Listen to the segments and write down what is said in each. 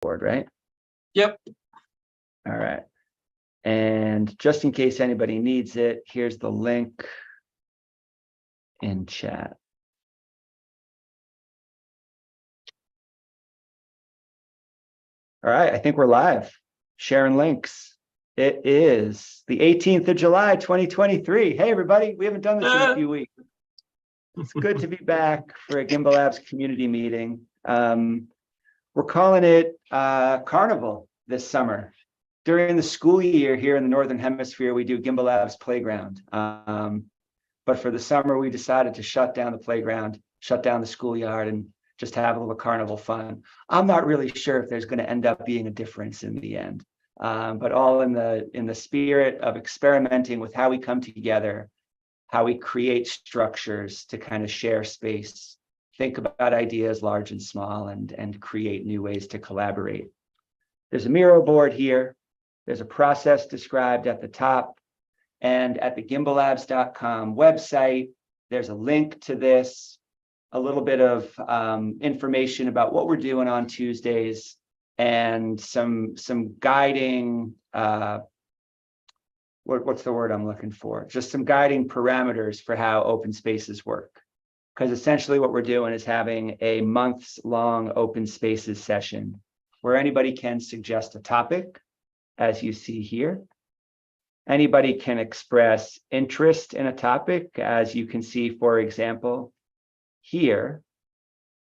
board, right? Yep. All right. And just in case anybody needs it, here's the link in chat. All right, I think we're live. Sharing links. It is the 18th of July, 2023. Hey, everybody, we haven't done this in a few weeks. It's good to be back for a Gimbalabs community meeting. We're calling it Carnival this summer. During the school year here in the Northern Hemisphere, we do Gimbalabs Playground. But for the summer, we decided to shut down the playground, shut down the schoolyard, and just have a little carnival fun. I'm not really sure if there's going to end up being a difference in the end, but all in the spirit of experimenting with how we come together, how we create structures to kind of share space, think about ideas large and small, and create new ways to collaborate. There's a Miro board here. There's a process described at the top, and at the gimbalabs.com website, there's a link to this, a little bit of information about what we're doing on Tuesdays, and some guiding, what's the word I'm looking for? Just some guiding parameters for how open spaces work. Because essentially what we're doing is having a months-long open spaces session where anybody can suggest a topic, as you see here. Anybody can express interest in a topic, as you can see, for example, here.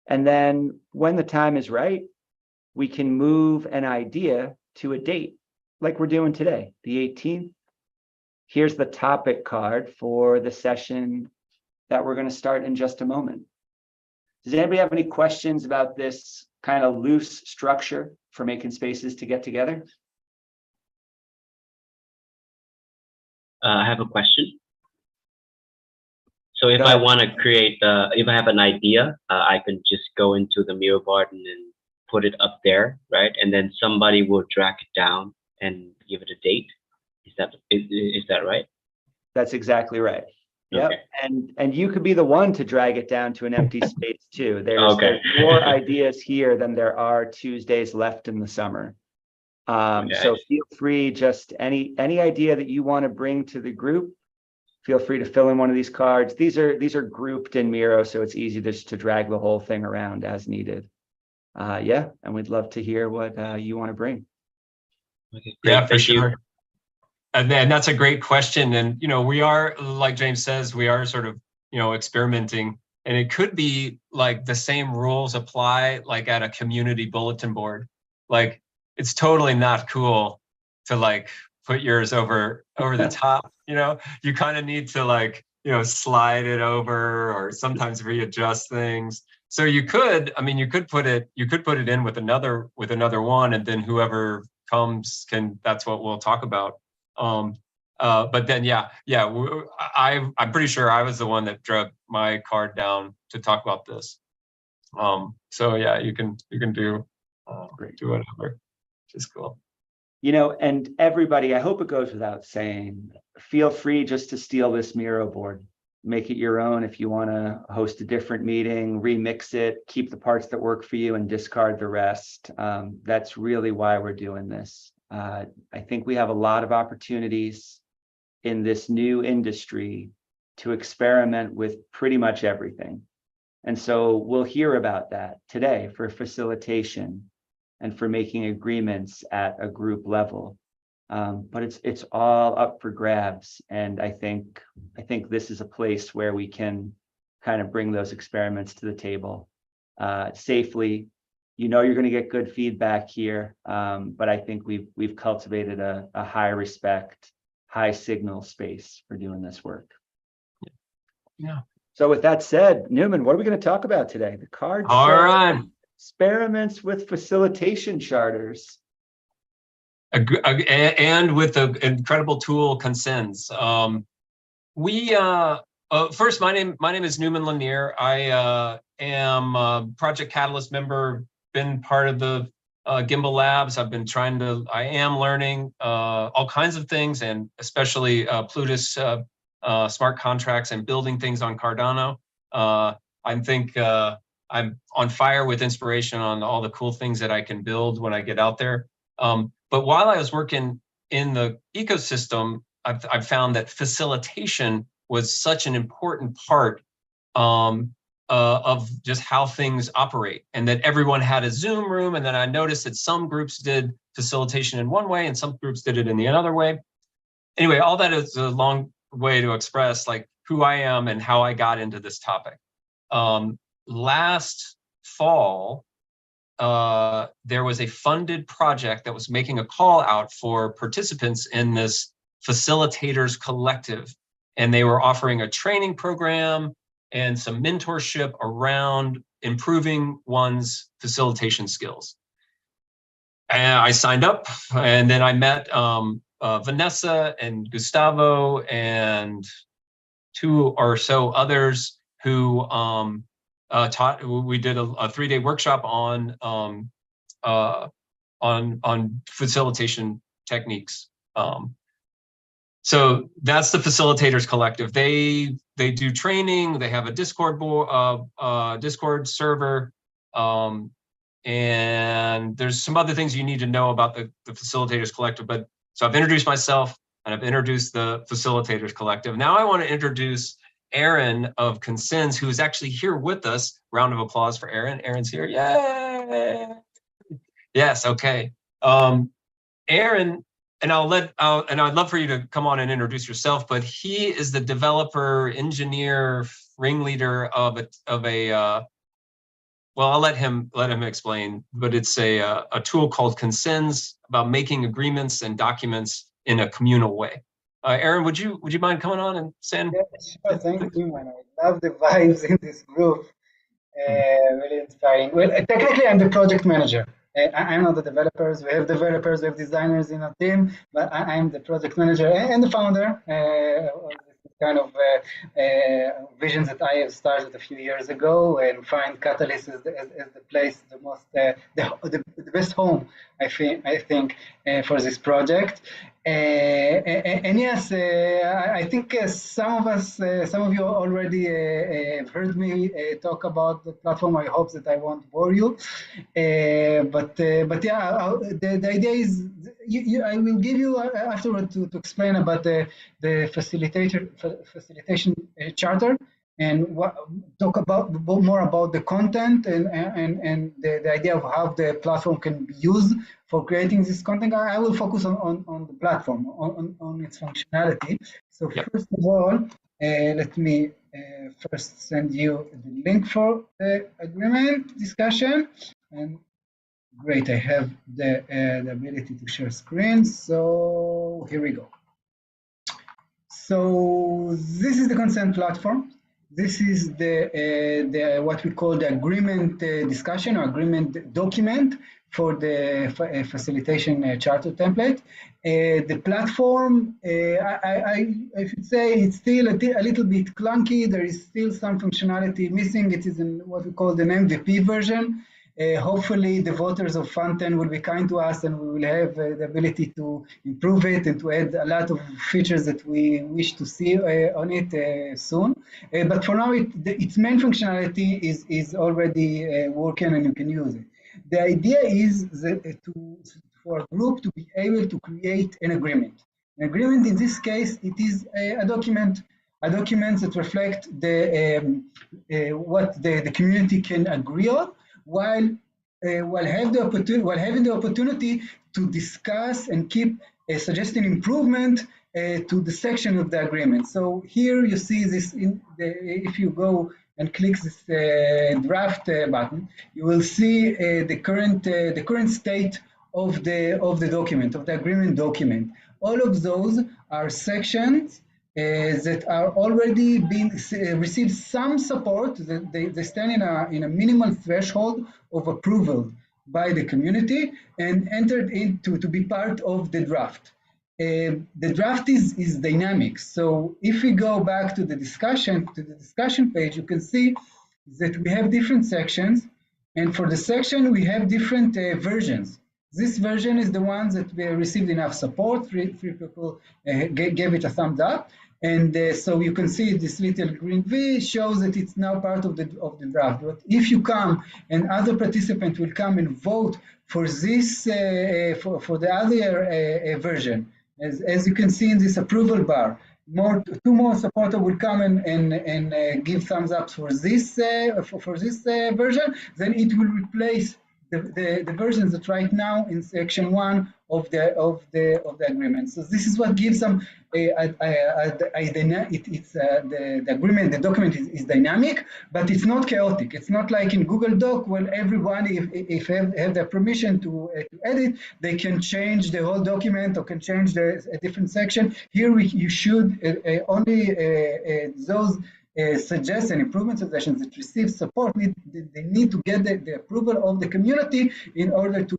And then when the time is right, we can move an idea to a date, like we're doing today, the 18th. Here's the topic card for the session that we're going to start in just a moment. Does anybody have any questions about this kind of loose structure for making spaces to get together? I have a question. So if I want to create, if I have an idea, I can just go into the Miro board and then put it up there, right? And then somebody will drag it down and give it a date. Is that right? That's exactly right. Yep. Okay. And you could be the one to drag it down to an empty space too. There's more ideas here than there are Tuesdays left in the summer. So feel free, just any idea that you want to bring to the group, feel free to fill in one of these cards. These are grouped in Miro, so it's easy just to drag the whole thing around as needed. Yeah, and we'd love to hear what you want to bring. Okay, yeah, for sure. And that's a great question. And, we are, like James says, we are sort of, experimenting. And it could be like the same rules apply like at a community bulletin board. Like, it's totally not cool to like put yours over the top. You kind of need to slide it over, or sometimes readjust things. So you could put it in with another one, and then whoever comes that's what we'll talk about. But then I'm pretty sure I was the one that drug my card down to talk about this. So yeah, you can do whatever, which is cool. And everybody, I hope it goes without saying, feel free just to steal this Miro board, make it your own. If you want to host a different meeting, remix it, keep the parts that work for you and discard the rest. That's really why we're doing this. I think we have a lot of opportunities in this new industry to experiment with pretty much everything. And so we'll hear about that today for facilitation and for making agreements at a group level. But it's all up for grabs. And I think this is a place where we can kind of bring those experiments to the table safely. You're going to get good feedback here, but I think we've cultivated a high respect, high signal space for doing this work. Yeah. So with that said, Newman, what are we going to talk about today? The card. All right. Experiments with facilitation charters. And with the incredible tool Consens. First, my name is Newman Lanier. I am a Project Catalyst member. Been part of the Gimbalabs. I am learning all kinds of things, and especially Plutus smart contracts and building things on Cardano. I think I'm on fire with inspiration on all the cool things that I can build when I get out there. But while I was working in the ecosystem, I've found that facilitation was such an important part of just how things operate, and that everyone had a Zoom room. And then I noticed that some groups did facilitation in one way and some groups did it in the other way. Anyway, all that is a long way to express like who I am and how I got into this topic. Last fall, there was a funded project that was making a call out for participants in this facilitators collective. And they were offering a training program and some mentorship around improving one's facilitation skills. And I signed up, and then I met Vanessa and Gustavo and 2 or so others who taught. We did a 3-day workshop on facilitation techniques. So that's the Facilitators Collective. They do training. They have a Discord Discord server, and there's some other things you need to know about the Facilitators Collective. But so I've introduced myself and I've introduced the Facilitators Collective. Now I want to introduce Aaron of Consens, who is actually here with us. Round of applause for Aaron. Aaron's here. Yay! Yes. Okay. Aaron, and I'd love for you to come on and introduce yourself, but he is the developer, engineer, ringleader of a well, I'll let him explain, but it's a tool called Consens about making agreements and documents in a communal way. Aaron, would you mind coming on and saying? Yeah, sure. Thank you, man. I love the vibes in this group. Really inspiring. Well, technically, I'm the project manager. I'm not the developers. We have developers, we have designers in our team, but I'm the project manager and the founder of this kind of visions that I have started a few years ago, and find Catalyst as the place, the most, the best home, I think for this project. And yes, I think some of you already have heard me talk about the platform. I hope that I won't bore you, but yeah, the idea is I will give you afterward to explain about the facilitation charter, and talk about more about the content and the idea of how the platform can be used for creating this content. I will focus on the platform, on its functionality. So yep. First of all, let me first send you the link for the agreement discussion. And great, I have the ability to share screen. So here we go. So this is the consent platform. This is the what we call the agreement discussion or agreement document for the facilitation charter template. The platform, I should say, it's still a little bit clunky. There is still some functionality missing. It is in what we call an MVP version. Hopefully the voters of Fountain will be kind to us, and we will have the ability to improve it and to add a lot of features that we wish to see on it soon. But for now, its main functionality is already working, and you can use it. The idea is that for a group to be able to create an agreement. An agreement, in this case, it is a document that reflect what the community can agree on, while having the opportunity to discuss and keep suggesting improvement to the section of the agreement. So here you see this. If you go and click this draft button, you will see the current state of the document, of the agreement document. All of those are sections that are already received some support. That they stand in a minimal threshold of approval by the community and entered into to be part of the draft. The draft is dynamic. So if we go back to the discussion page, you can see that we have different sections, and for the section we have different versions. This version is the one that we received enough support. Three people gave it a thumbs up. And so you can see this little green V shows that it's now part of the draft. But if you come and other participants will come and vote for this for the other version, as you can see in this approval bar, two more supporters will come and give thumbs up for this version. Then it will replace the versions that right now in section 1 of the agreement. So this is what gives them the agreement, the document is dynamic, but it's not chaotic. It's not like in Google Doc where everyone, if have the permission to edit, they can change the whole document or can change a different section. Here you should only those suggestions, improvement suggestions that receive support, they need to get the approval of the community in order to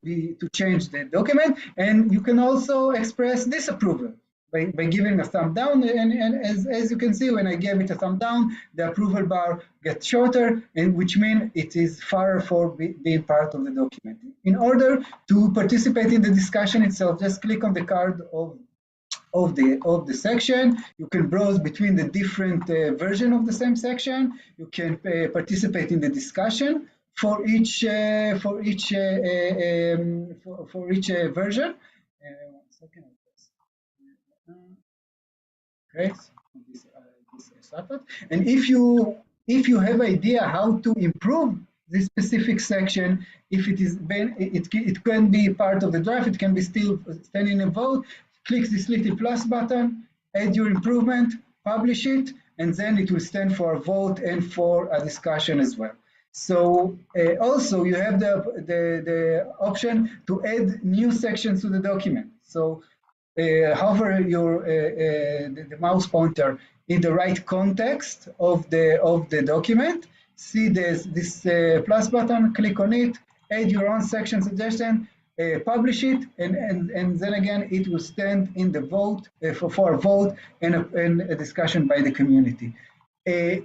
change the document. And you can also express disapproval by giving a thumb down. And as you can see, when I gave it a thumb down, the approval bar gets shorter, and which means it is far for being part of the document. In order to participate in the discussion itself, just click on the card of the section. You can browse between the different version of the same section. You can participate in the discussion for each version. 1 second. Okay, and if you have idea how to improve this specific section, if it can be part of the draft, it can be still standing a vote. Click this little plus button, add your improvement, publish it, and then it will stand for a vote and for a discussion as well. So also you have the option to add new sections to the document. So hover the mouse pointer in the right context of the document. See this plus button, click on it, add your own section suggestion, publish it, and then again it will stand in the vote for a vote and a discussion by the community.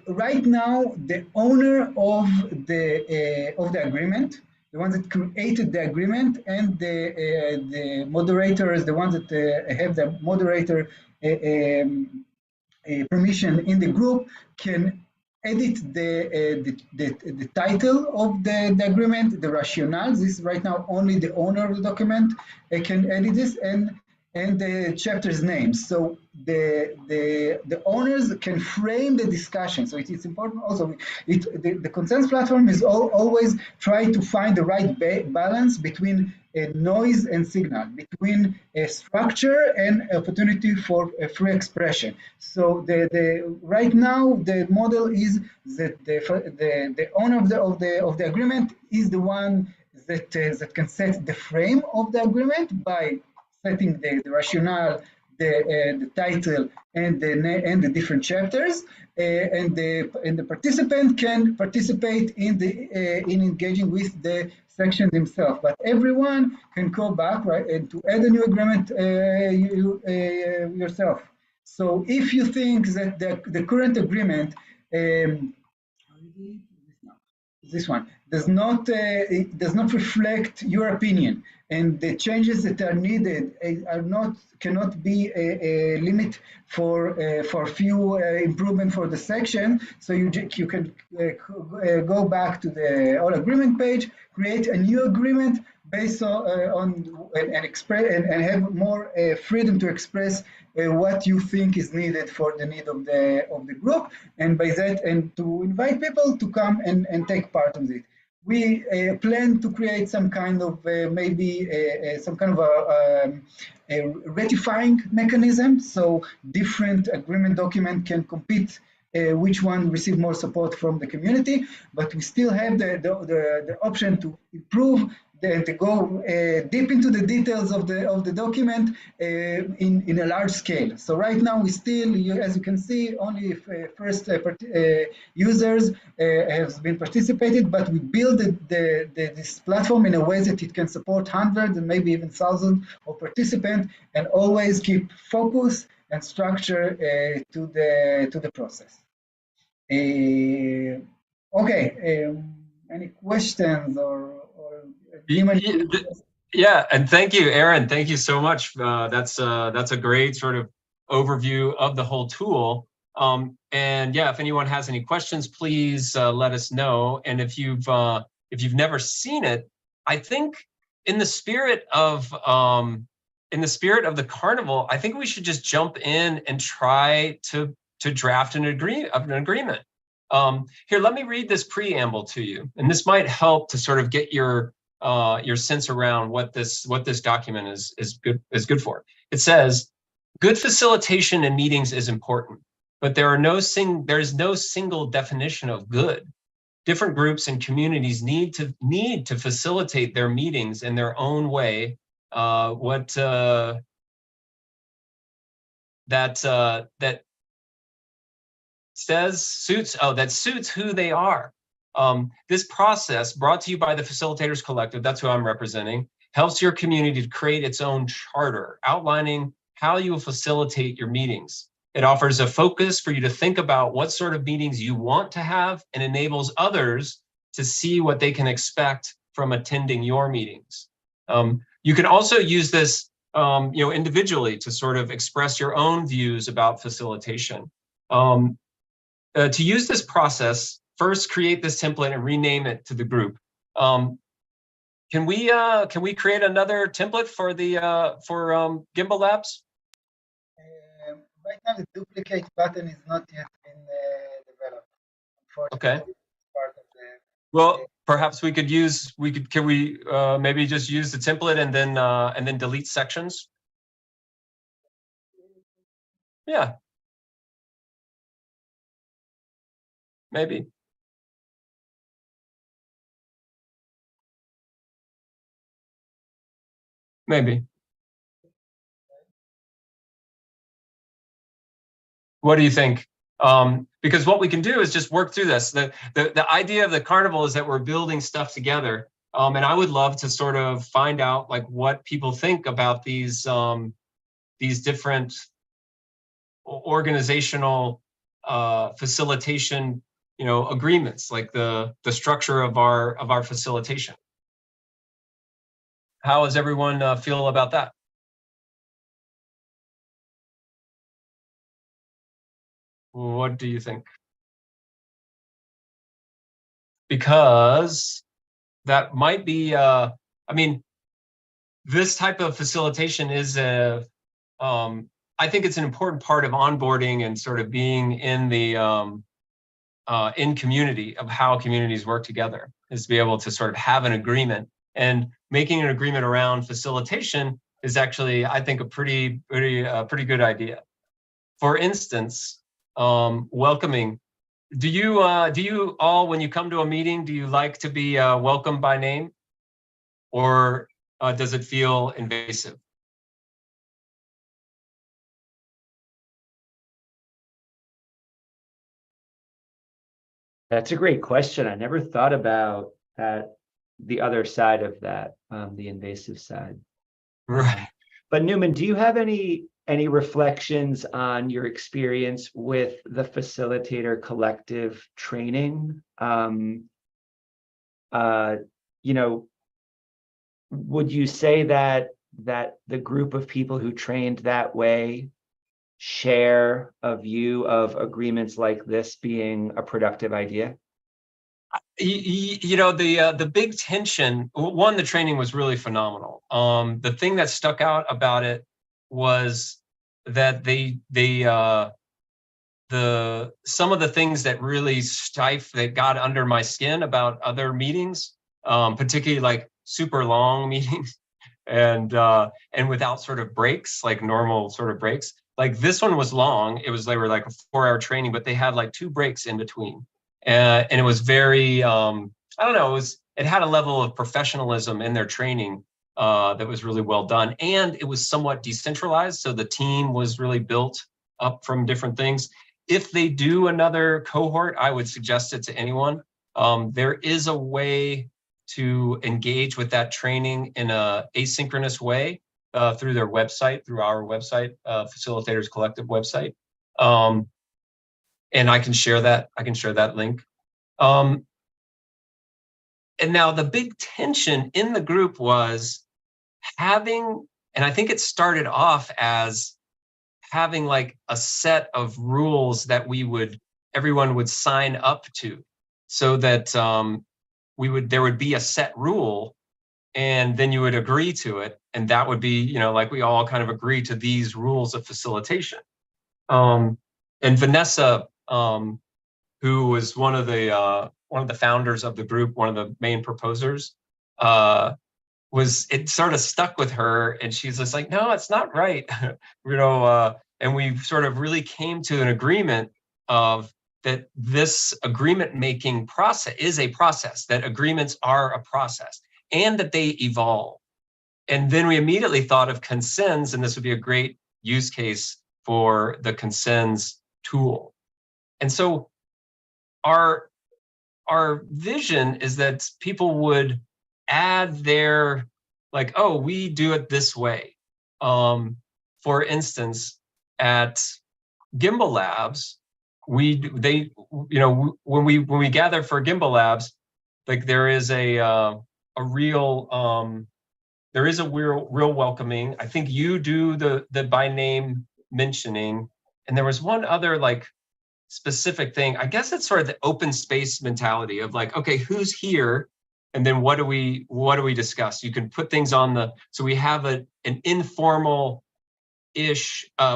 Right now, the owner of the agreement, the ones that created the agreement, and the moderators, the ones that have the moderator permission in the group, can edit the title of the agreement, the rationale. This is right now only the owner of the document can edit this, and the chapter's name. So the owners can frame the discussion. So it's important also. The consensus platform is always try to find the right balance between noise and signal, between structure and opportunity for free expression. So right now the model is that the owner of the agreement is the one that can set the frame of the agreement by setting the rationale, the title, and the different chapters, and the participant can participate in engaging with the section themselves. But everyone can go back, right, and to add a new agreement yourself. So if you think that the current agreement, this one does not reflect your opinion, and the changes that are needed cannot be a limit for few improvement for the section. So you can go back to the all agreement page, create a new agreement based on and have more freedom to express what you think is needed for the need of the group, and by that, and to invite people to come and take part in it. We plan to create some kind of maybe some kind of a ratifying mechanism, so different agreement document can compete which one receive more support from the community, but we still have the option to improve, to go deep into the details of the document in a large scale. So right now we still, as you can see, only if first users have been participated, but we build this platform in a way that it can support hundreds and maybe even thousands of participants, and always keep focus and structure to the process. Okay, any questions or yeah, and thank you, Aaron. Thank you so much. That's a great sort of overview of the whole tool. And yeah, if anyone has any questions, please let us know. And if you've never seen it, I think in the spirit of the carnival, I think we should just jump in and try to draft an agreement. Here, let me read this preamble to you, and this might help to sort of get your sense around what this document is good for. It says, good facilitation in meetings is important, but there is no single definition of good. Different groups and communities need to facilitate their meetings in their own way. That suits who they are. This process, brought to you by the Facilitators Collective, that's who I'm representing, helps your community to create its own charter, outlining how you will facilitate your meetings. It offers a focus for you to think about what sort of meetings you want to have, and enables others to see what they can expect from attending your meetings. You can also use this individually to sort of express your own views about facilitation. To use this process, first create this template and rename it to the group. Can we create another template for Gimbalabs? Right now, the duplicate button is not yet been developed. Unfortunately, Okay. Part of the, well, perhaps can we maybe just use the template and then delete sections? Yeah. Maybe. Maybe. What do you think? Because what we can do is just work through this. The idea of the carnival is that we're building stuff together. And I would love to sort of find out like what people think about these different organizational facilitation, agreements, like the structure of our facilitation. How does everyone feel about that? What do you think? Because that might be, I mean, this type of facilitation is I think it's an important part of onboarding and sort of being in the in community, of how communities work together, is to be able to sort of have an agreement. And making an agreement around facilitation is actually, I think, a pretty good idea. For instance, welcoming. Do you all, when you come to a meeting, do you like to be welcomed by name, or does it feel invasive? That's a great question. I never thought about that, the other side of that, the invasive side. Right. But Newman, do you have any reflections on your experience with the Facilitator Collective training? Would you say that the group of people who trained that way share a view of agreements like this being a productive idea? The big tension, one, the training was really phenomenal. The thing that stuck out about it was that some of the things that really that got under my skin about other meetings, particularly like super long meetings and without sort of breaks, like normal sort of breaks. Like this one was long. They were like a 4-hour training, but they had like 2 breaks in between. And it was very, I don't know, it had a level of professionalism in their training that was really well done. And it was somewhat decentralized. So the team was really built up from different things. If they do another cohort, I would suggest it to anyone. There is a way to engage with that training in a asynchronous way through their website, through our website, Facilitators Collective website. And I can share that link. And now the big tension in the group was and I think it started off as having like a set of rules that everyone would sign up to, so that there would be a set rule, and then you would agree to it, and that would be, like we all kind of agree to these rules of facilitation. And Vanessa, who was one of the founders of the group, one of the main proposers, it sort of stuck with her, and she's just like, no, it's not right. And we sort of really came to an agreement of that this agreement-making process is a process, that agreements are a process, and that they evolve. And then we immediately thought of consens, and this would be a great use case for the consens tool. And so our vision is that people would add their, like, oh, we do it this way. For instance, at Gimbalabs, when we gather for Gimbalabs, like there is a real welcoming. I think you do the by name mentioning, and there was one other like specific thing. I guess it's sort of the open space mentality of like, okay, who's here? And then what do we discuss? You can put things on so we have an informal-ish,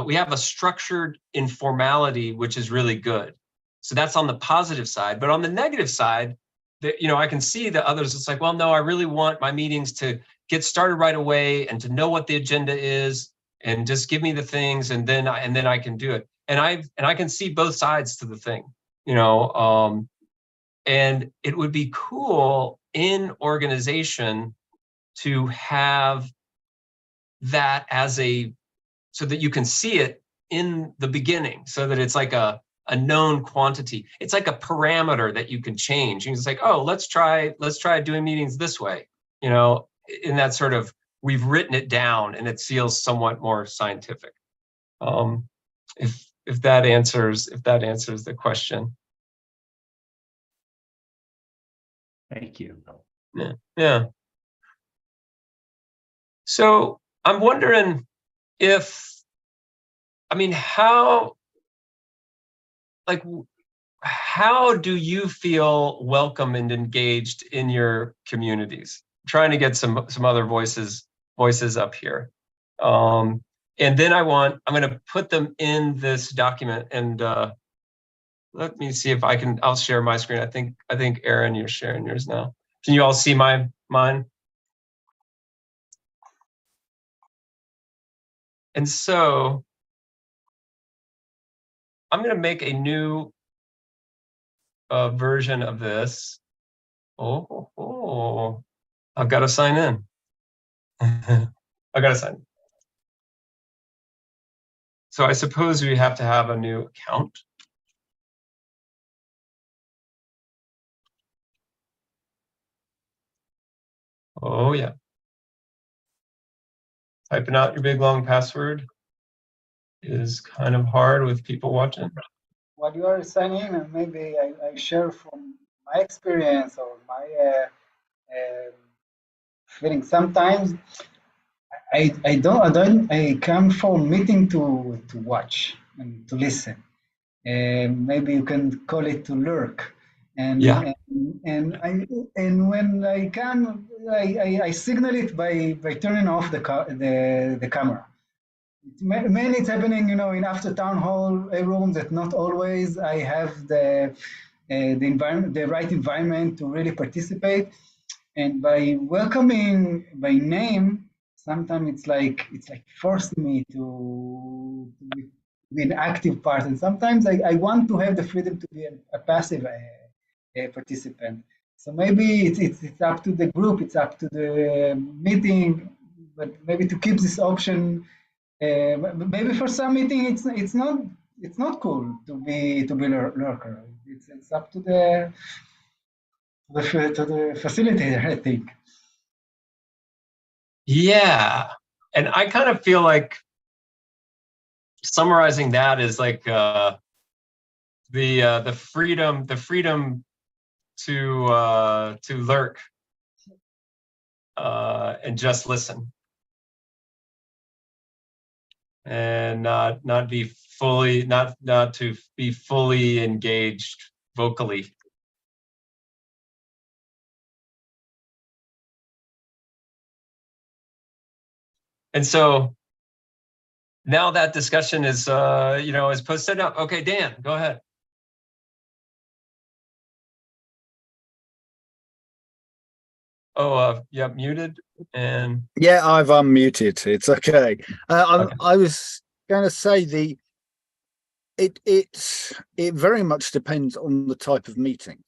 we have a structured informality, which is really good. So that's on the positive side. But on the negative side, I can see the others, it's like, well, no, I really want my meetings to get started right away and to know what the agenda is and just give me the things, and then I can do it. And I can see both sides to the thing, and it would be cool in organization to have that so that you can see it in the beginning, so that it's like a known quantity. It's like a parameter that you can change. You can just like, oh, let's try doing meetings this way, in that sort of, we've written it down and it feels somewhat more scientific. If that answers the question. Thank you. Yeah. So I'm wondering how do you feel welcome and engaged in your communities? I'm trying to get some other voices up here. And then I'm going to put them in this document, and let me see if I'll share my screen. I think Aaron, you're sharing yours now. Can you all see mine? And so I'm going to make a new version of this. Oh, I've got to sign in. I've got to sign in. So I suppose we have to have a new account. Oh, yeah. Typing out your big long password is kind of hard with people watching. While you are signing in, maybe I share from my experience or my feeling. Sometimes I come for meeting to watch and to listen. Maybe you can call it to lurk. And Yeah. and when I come, I signal it by turning off the camera. Mainly it's happening, in after town hall rooms, that not always I have the environment, the right environment to really participate. And by welcoming by name, sometimes it's like forcing me to be an active part. And sometimes I want to have the freedom to be a passive participant. So maybe it's up to the group, it's up to the meeting, but maybe to keep this option. Maybe for some meeting it's not cool to be lurker. It's up to the facilitator, I think. Yeah, and I kind of feel like summarizing that is like the freedom to lurk and just listen. and not to be fully engaged vocally. And so now that discussion is is posted up. Okay, Dan, go ahead. Oh, yeah, muted. And yeah, I've unmuted. It's okay. Okay. I was going to say it very much depends on the type of meeting,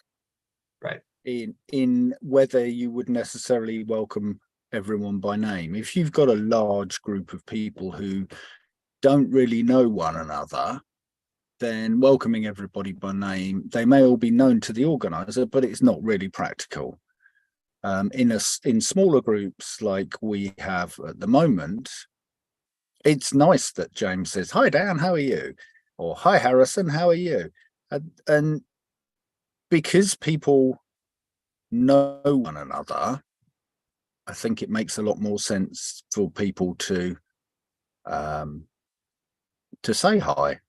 right. In whether you would necessarily welcome everyone by name. If you've got a large group of people who don't really know one another, then welcoming everybody by name, they may all be known to the organizer, but it's not really practical. In smaller groups like we have at the moment, it's nice that James says, "Hi Dan, how are you?" or "Hi Harrison, how are you?" And because people know one another, I think it makes a lot more sense for people to say hi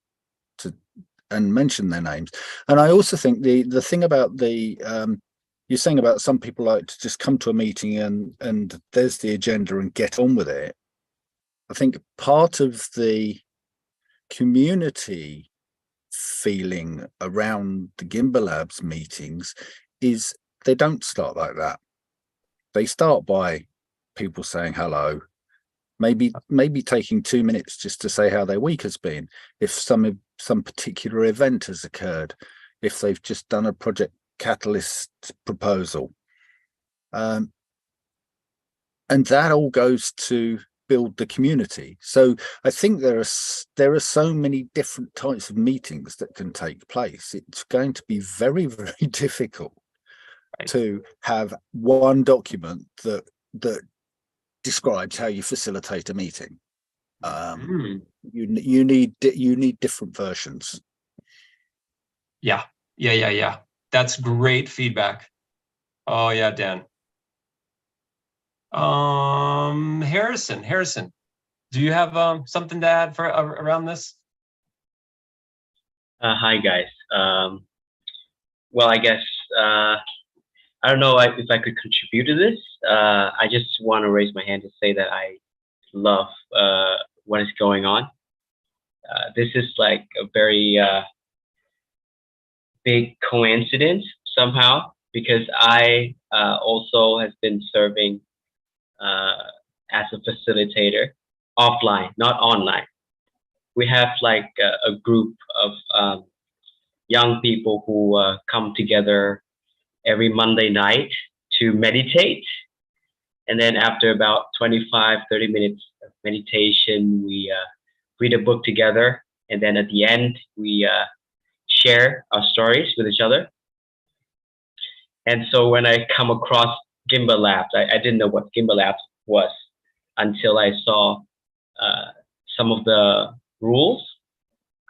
and mention their names. And I also think the thing about you're saying about some people like to just come to a meeting and there's the agenda and get on with it. I think part of the community feeling around the Gimbalabs meetings is they don't start like that. They start by people saying hello, maybe taking 2 minutes just to say how their week has been, if some particular event has occurred, if they've just done a project catalyst proposal, and that all goes to build the community. So I think there are so many different types of meetings that can take place. It's going to be very, very difficult to have one document that describes how you facilitate a meeting. You need different versions. Yeah. That's great feedback. Oh yeah, Dan. Harrison, do you have something to add for around this? Hi guys. Well, I guess I don't know if I could contribute to this. I just want to raise my hand to say that I love what is going on. This is like a very big coincidence somehow, because I also has been serving as a facilitator offline, not online. We have like a group of young people who come together every Monday night to meditate. And then after about 25-30 minutes of meditation, we read a book together. And then at the end, we share our stories with each other. And so when I come across Gimbalabs, I didn't know what Gimbalabs was until I saw some of the rules.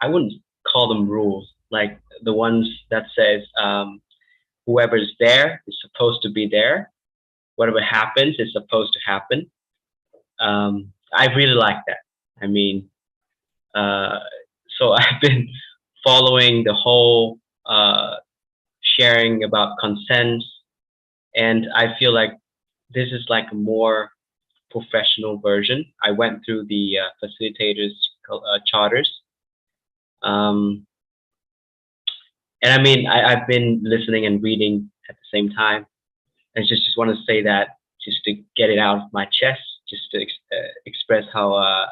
I wouldn't call them rules, like the ones that says whoever's there is supposed to be there. Whatever happens is supposed to happen. I really like that. I mean, so I've been following the whole sharing about consent, and I feel like this is like a more professional version. I went through the facilitators charters, and I mean, I've been listening and reading at the same time. I just want to say that just to get it out of my chest, just to express how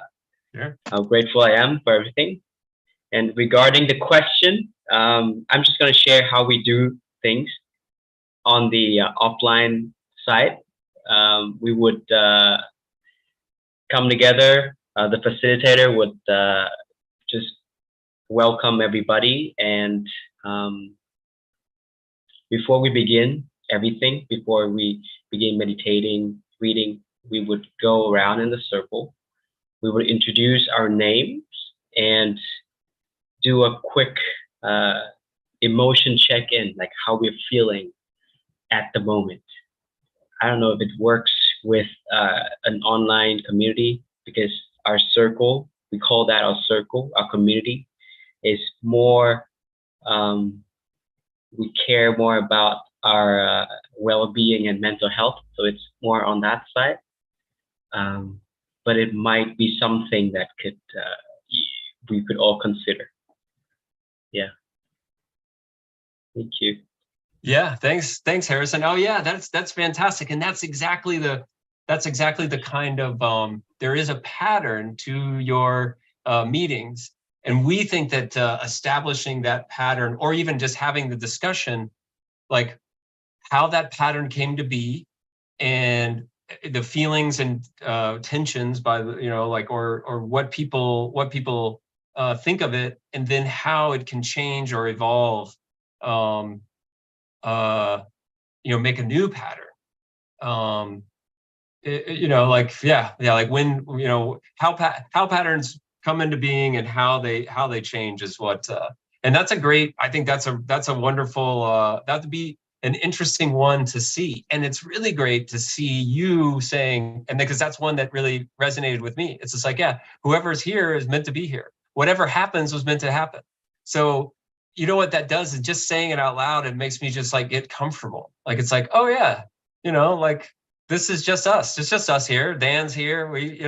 grateful I am for everything. And regarding the question, I'm just going to share how we do things on the offline side. We would come together. The facilitator would just welcome everybody, and before we begin everything, before we begin meditating, reading, we would go around in the circle. We would introduce our names and do a quick emotion check-in, like how we're feeling at the moment. I don't know if it works with an online community, because our circle we call that our circle, our community, is more, we care more about our well-being and mental health. So it's more on that side. But it might be something that we could all consider. Yeah. Thank you. Yeah, thanks, Harrison. Oh yeah, that's fantastic, and that's exactly the kind of there is a pattern to your meetings, and we think that establishing that pattern, or even just having the discussion, like how that pattern came to be, and the feelings and tensions by the, like, or what people think of it, and then how it can change or evolve. Make a new pattern. Like, like when, how patterns come into being and how they change is what, and that's a great, I think that's a wonderful, that would be an interesting one to see. And it's really great to see you saying, and because that's one that really resonated with me. It's just like, yeah, whoever's here is meant to be here. Whatever happens was meant to happen. So, you know what that does is just saying it out loud, it makes me just like get comfortable. Like, it's like, oh yeah, like this is just us. It's just us here. Dan's here. We,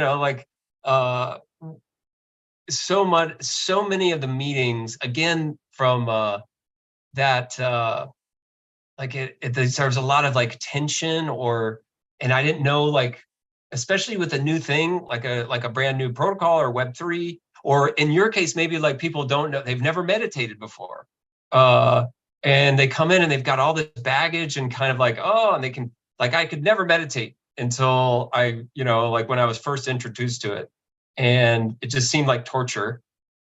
so many of the meetings, again, from that, like there's a lot of like tension, and I didn't know, like, especially with a new thing, like a brand new protocol or Web3, or in your case, maybe like people don't know, they've never meditated before. And they come in and they've got all this baggage and kind of like, oh, and they can, like, I could never meditate until I, like when I was first introduced to it, and it just seemed like torture.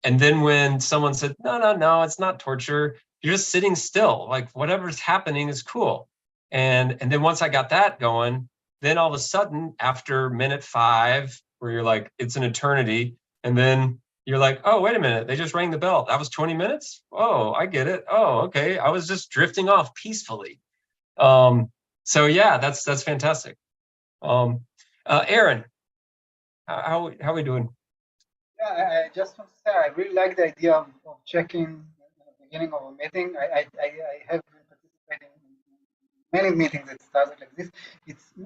And then when someone said, no, it's not torture. You're just sitting still, like whatever's happening is cool. And then once I got that going, then all of a sudden after minute 5, where you're like, it's an eternity. And then you're like, oh, wait a minute, they just rang the bell. That was 20 minutes? Oh, I get it. Oh, okay. I was just drifting off peacefully. So yeah, that's fantastic. Aaron, how are we doing? Yeah, I just want to say I really like the idea of checking at the beginning of a meeting. I have been participating in many meetings that started like this.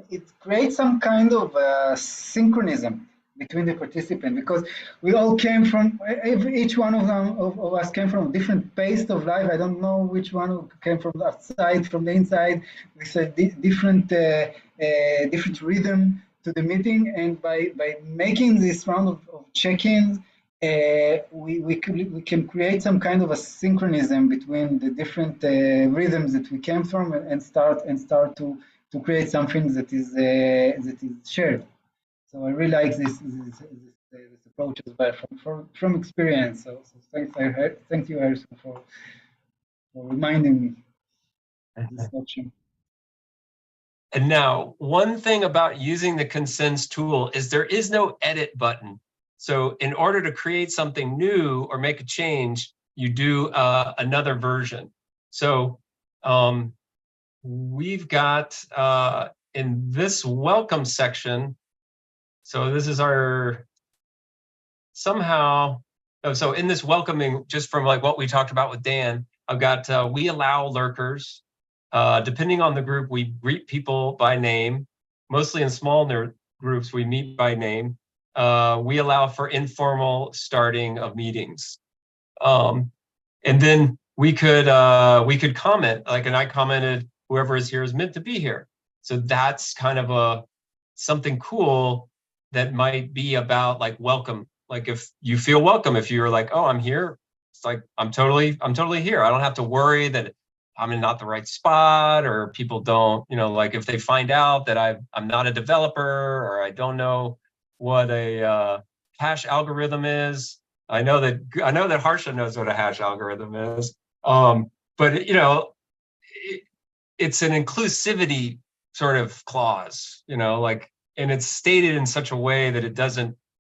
It creates some kind of synchronism between the participants, because we all came from, each one of them of us came from a different pace of life. I don't know which one came from the outside, from the inside, with a different different rhythm to the meeting. And by making this round of check-ins, we can create some kind of a synchronism between the different rhythms that we came from, and start to create something that is shared. So I really like this approach as well from experience. So thank you, Harrison, for reminding me of this option. And now, one thing about using the Consens tool is there is no edit button. So in order to create something new or make a change, you do another version. So we've got in this welcome section, so this is our somehow, so in this welcoming, just from like what we talked about with Dan, I've got we allow lurkers. Depending on the group, we greet people by name. Mostly in small groups, we meet by name. We allow for informal starting of meetings. And then we could comment, like, and I commented, whoever is here is meant to be here. So that's kind of something cool that might be about like welcome. Like if you feel welcome, if you're like, oh, I'm here, it's like, I'm totally here. I don't have to worry that I'm in not the right spot, or people don't, like if they find out that I'm not a developer, or I don't know what a hash algorithm is. I know that Harsha knows what a hash algorithm is. But it's an inclusivity sort of clause, like, and it's stated in such a way that it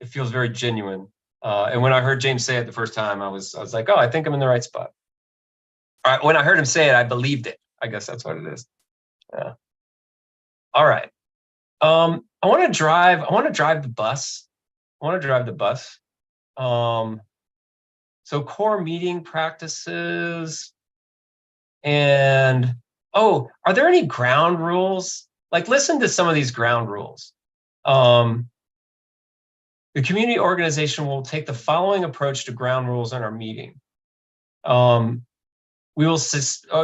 feels very genuine. And when I heard James say it the first time, I was like, oh, I think I'm in the right spot. All right, when I heard him say it, I believed it. I guess that's what it is. Yeah. All right. I want to drive the bus. So core meeting practices. And, oh, are there any ground rules? Like, listen to some of these ground rules. The community organization will take the following approach to ground rules in our meeting. We will,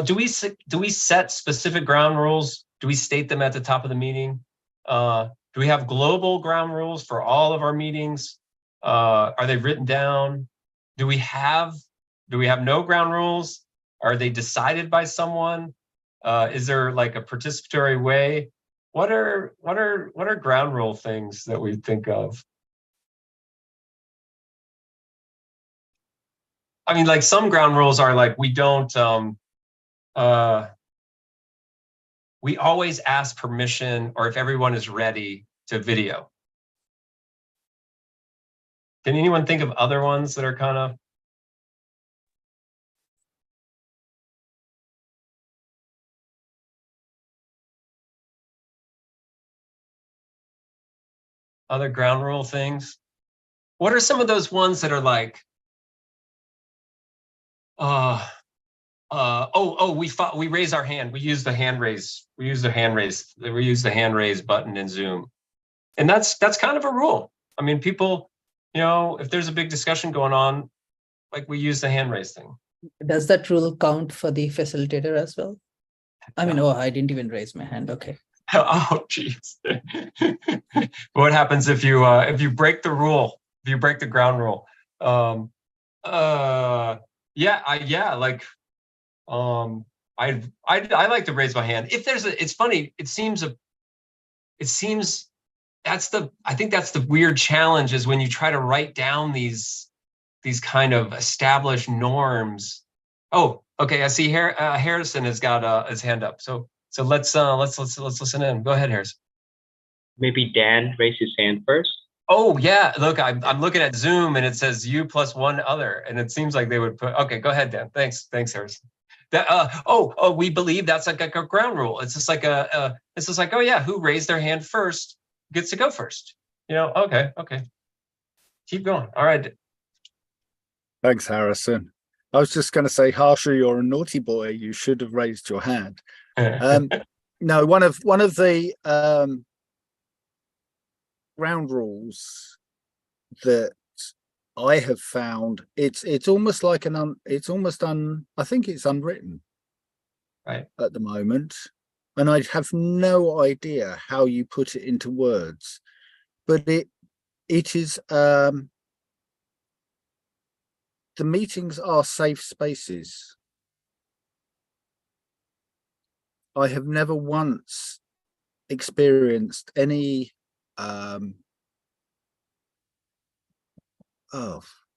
do we set specific ground rules? Do we state them at the top of the meeting? Do we have global ground rules for all of our meetings? Are they written down? Do we have no ground rules? Are they decided by someone? Is there like a participatory way? What are ground rule things that we think of? I mean, like some ground rules are like, we don't, we always ask permission or if everyone is ready to video. Can anyone think of other ones that are kind of? Other ground rule things? What are some of those ones that are like, we raise our hand. We use the hand raise. We use the hand raise button in Zoom. And that's kind of a rule. I mean, people, if there's a big discussion going on, like we use the hand raise thing. Does that rule count for the facilitator as well? I mean, I didn't even raise my hand. Okay. Oh, geez. What happens if you break the rule? If you break the ground rule? I like to raise my hand. If there's it's funny. It seems I think that's the weird challenge is when you try to write down these kind of established norms. Oh, okay. I see Harrison has got his hand up. So let's listen in. Go ahead, Harrison. Maybe Dan raised his hand first. Oh yeah, look, I'm looking at Zoom and it says you plus one other, and it seems like they would put. Okay, go ahead, Dan. Thanks, Harrison. That we believe that's like a ground rule. It's just like oh yeah, who raised their hand first gets to go first. Okay, keep going. All right. Thanks, Harrison. I was just going to say, Harsha, you're a naughty boy. You should have raised your hand. No, one of the ground rules that I have found, it's almost like I think it's unwritten, right, at the moment, and I have no idea how you put it into words, but it is the meetings are safe spaces. I have never once experienced any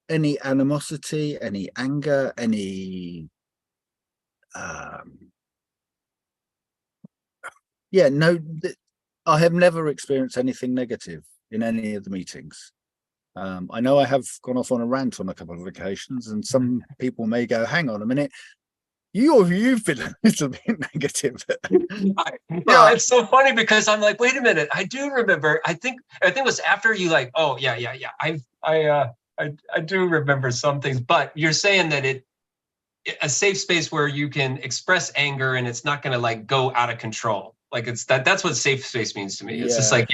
any animosity, any anger, any I have never experienced anything negative in any of the meetings. I know I have gone off on a rant on a couple of occasions, and some people may go, hang on a minute, you've been a little bit negative. It's so funny because I'm like, wait a minute, I do remember. I think it was after you like, oh yeah. I do remember some things, but you're saying that a safe space where you can express anger and it's not going to like go out of control. Like that's what safe space means to me. It's just like,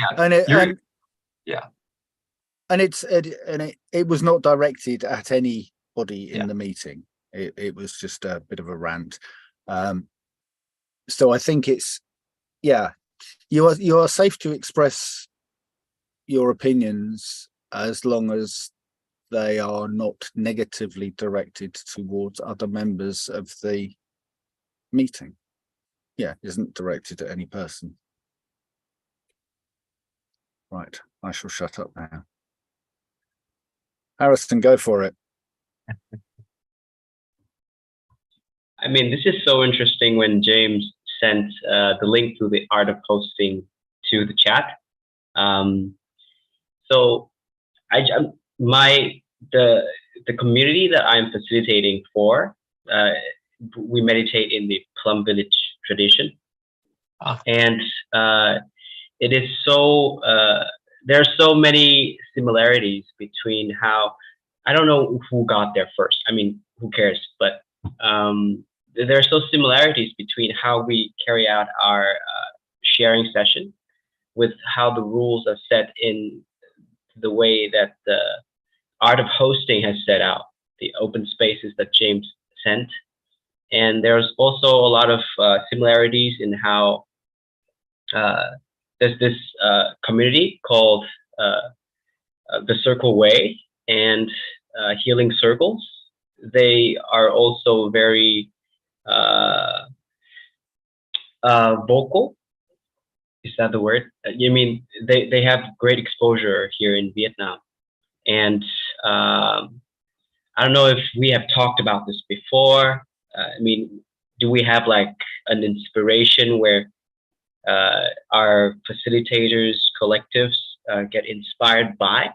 it was not directed at anybody in the meeting. It was just a bit of a rant. So I think it's, you are safe to express your opinions as long as they are not negatively directed towards other members of the meeting. Isn't directed at any person. Right, I shall shut up now. Harrison, go for it. I mean, this is so interesting when James sent the link to the art of hosting to the chat. So the community that I'm facilitating for, we meditate in the Plum Village tradition. And it is so, there are so many similarities between how I don't know who got there first. I mean, who cares? But there are still similarities between how we carry out our sharing session with how the rules are set in the way that the art of hosting has set out, the open spaces that James sent. And there's also a lot of similarities in how there's this community called the Circle Way and Healing Circles. They are also very vocal. Is that the word? I mean, they have great exposure here in Vietnam. And I don't know if we have talked about this before. I mean, do we have like an inspiration where our facilitators, collectives get inspired by,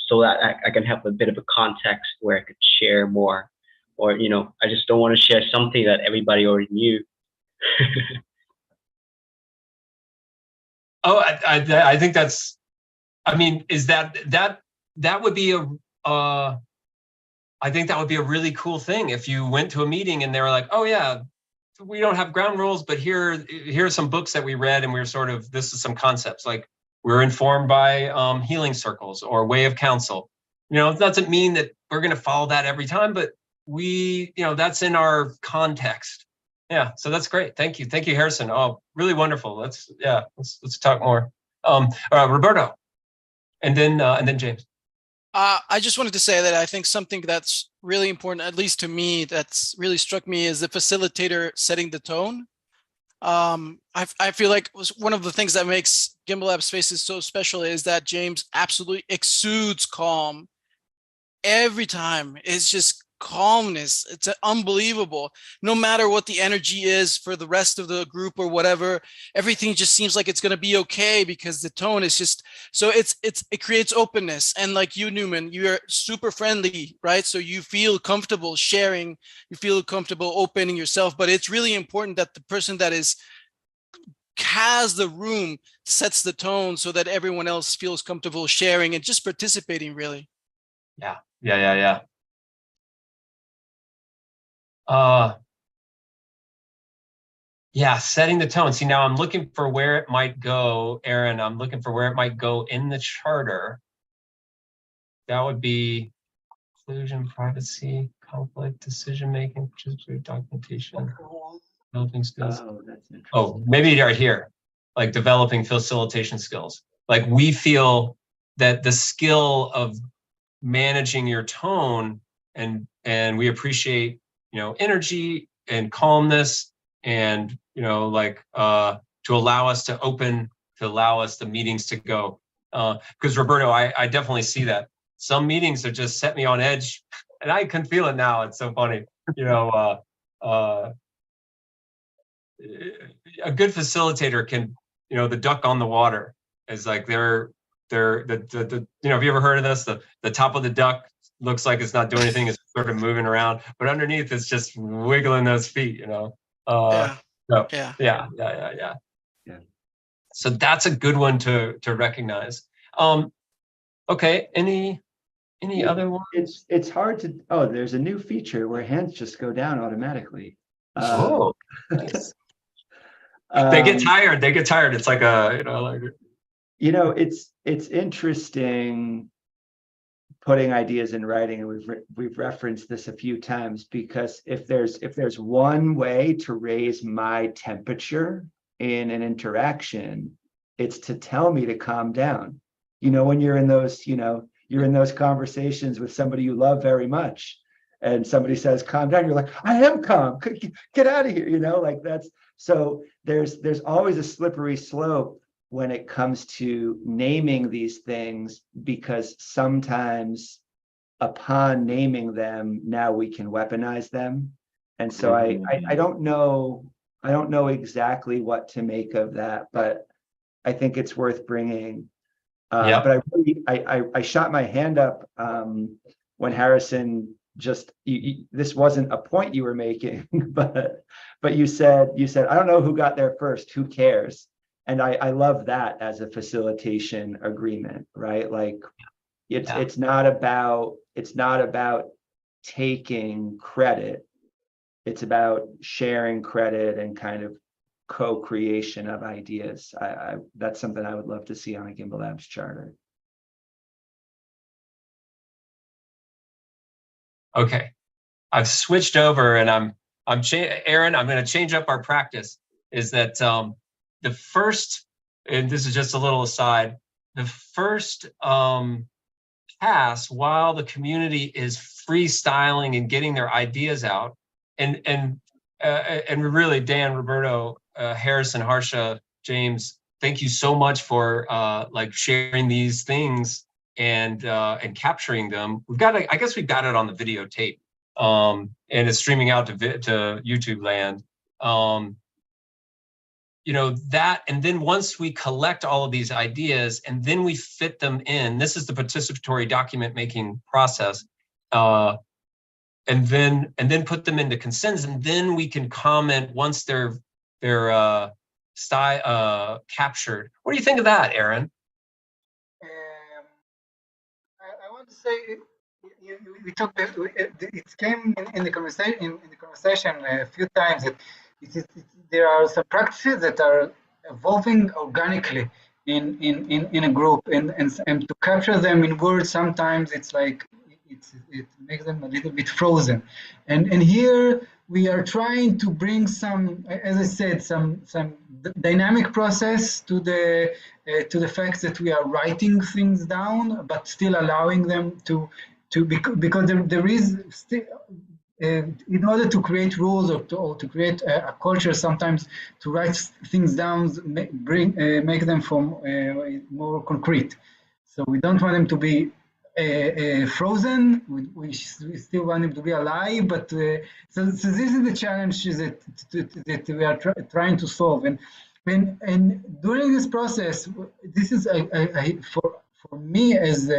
so that I can have a bit of a context where I could share more, or, you know, I just don't want to share something that everybody already knew. Oh, I think that's, I mean, is that would be I think that would be a really cool thing if you went to a meeting and they were like, oh yeah, we don't have ground rules, but here are some books that we read and we were sort of, this is some concepts, like we're informed by healing circles or way of counsel. You know, it doesn't mean that we're going to follow that every time, but we, you know, that's in our context. Yeah, so that's great. Thank you, Harrison. Oh, really wonderful. Let's talk more. Roberto, and then James. I just wanted to say that I think something that's really important, at least to me, that's really struck me, is the facilitator setting the tone. I feel like one of the things that makes Gimbalabs Spaces so special is that James absolutely exudes calm every time. It's just calmness. It's unbelievable. No matter what the energy is for the rest of the group or whatever, everything just seems like it's going to be okay because the tone is just, so it creates openness. And like you, Newman, you're super friendly, right? So you feel comfortable sharing, you feel comfortable opening yourself, but it's really important that the person that has the room sets the tone so that everyone else feels comfortable sharing and just participating, really. Yeah. Yeah, setting the tone. See, now I'm looking for where it might go, Aaron. I'm looking for where it might go in the charter. That would be inclusion, privacy, conflict, decision-making, participatory documentation, developing skills. Oh, that's interesting. Oh, maybe right here, like developing facilitation skills. Like we feel that the skill of managing your tone and we appreciate, you know, energy and calmness and, you know, like to allow us to open, to allow us the meetings to go. Because Roberto, I definitely see that. Some meetings have just set me on edge and I can feel it now. It's so funny. You know, a good facilitator can, you know, the duck on the water is like the you know, have you ever heard of this? The top of the duck looks like it's not doing anything, it's sort of moving around, but underneath it's just wiggling those feet, you know. Yeah. So, Yeah. Yeah. So that's a good one to recognize. Okay, any other ones? It's hard to, oh, there's a new feature where hands just go down automatically. Oh, nice. They get tired. It's like a, you know, like, you know, it's interesting putting ideas in writing, and we've referenced this a few times, because if there's one way to raise my temperature in an interaction, it's to tell me to calm down. You know, when you're in those, you know, you're in those conversations with somebody you love very much, and somebody says calm down, you're like, I am calm, get out of here, you know, like that's, so there's always a slippery slope when it comes to naming these things, because sometimes upon naming them, now we can weaponize them. And so I don't know exactly what to make of that, but I think it's worth bringing. But I shot my hand up when Harrison this wasn't a point you were making, but you said, I don't know who got there first, who cares? And I love that as a facilitation agreement, right? Like It's not about taking credit. It's about sharing credit and kind of co-creation of ideas. That's something I would love to see on a Gimbalabs charter. Okay, I've switched over, and Aaron, I'm going to change up our practice. Is that the first, and this is just a little aside, the first pass while the community is freestyling and getting their ideas out, and really, Dan, Roberto, Harrison, Harsha, James, thank you so much for like sharing these things and capturing them. I guess we've got it on the videotape, and it's streaming out to YouTube land. You know, that, and then once we collect all of these ideas and then we fit them in, this is the participatory document making process, and then put them into consents, and then we can comment once they're captured. What do you think of that, Aaron? I want to say we talked. It came in the conversation a few times that there are some practices that are evolving organically in a group, and to capture them in words sometimes it's like it makes them a little bit frozen, and here we are trying to bring some, as I said, some dynamic process to the fact that we are writing things down, but still allowing them to because there is still, in order to create rules or to create a culture, sometimes to write things down, make them more concrete. So we don't want them to be frozen. We still want them to be alive. But so this is the challenge that we are trying to solve. And during this process, this is for me as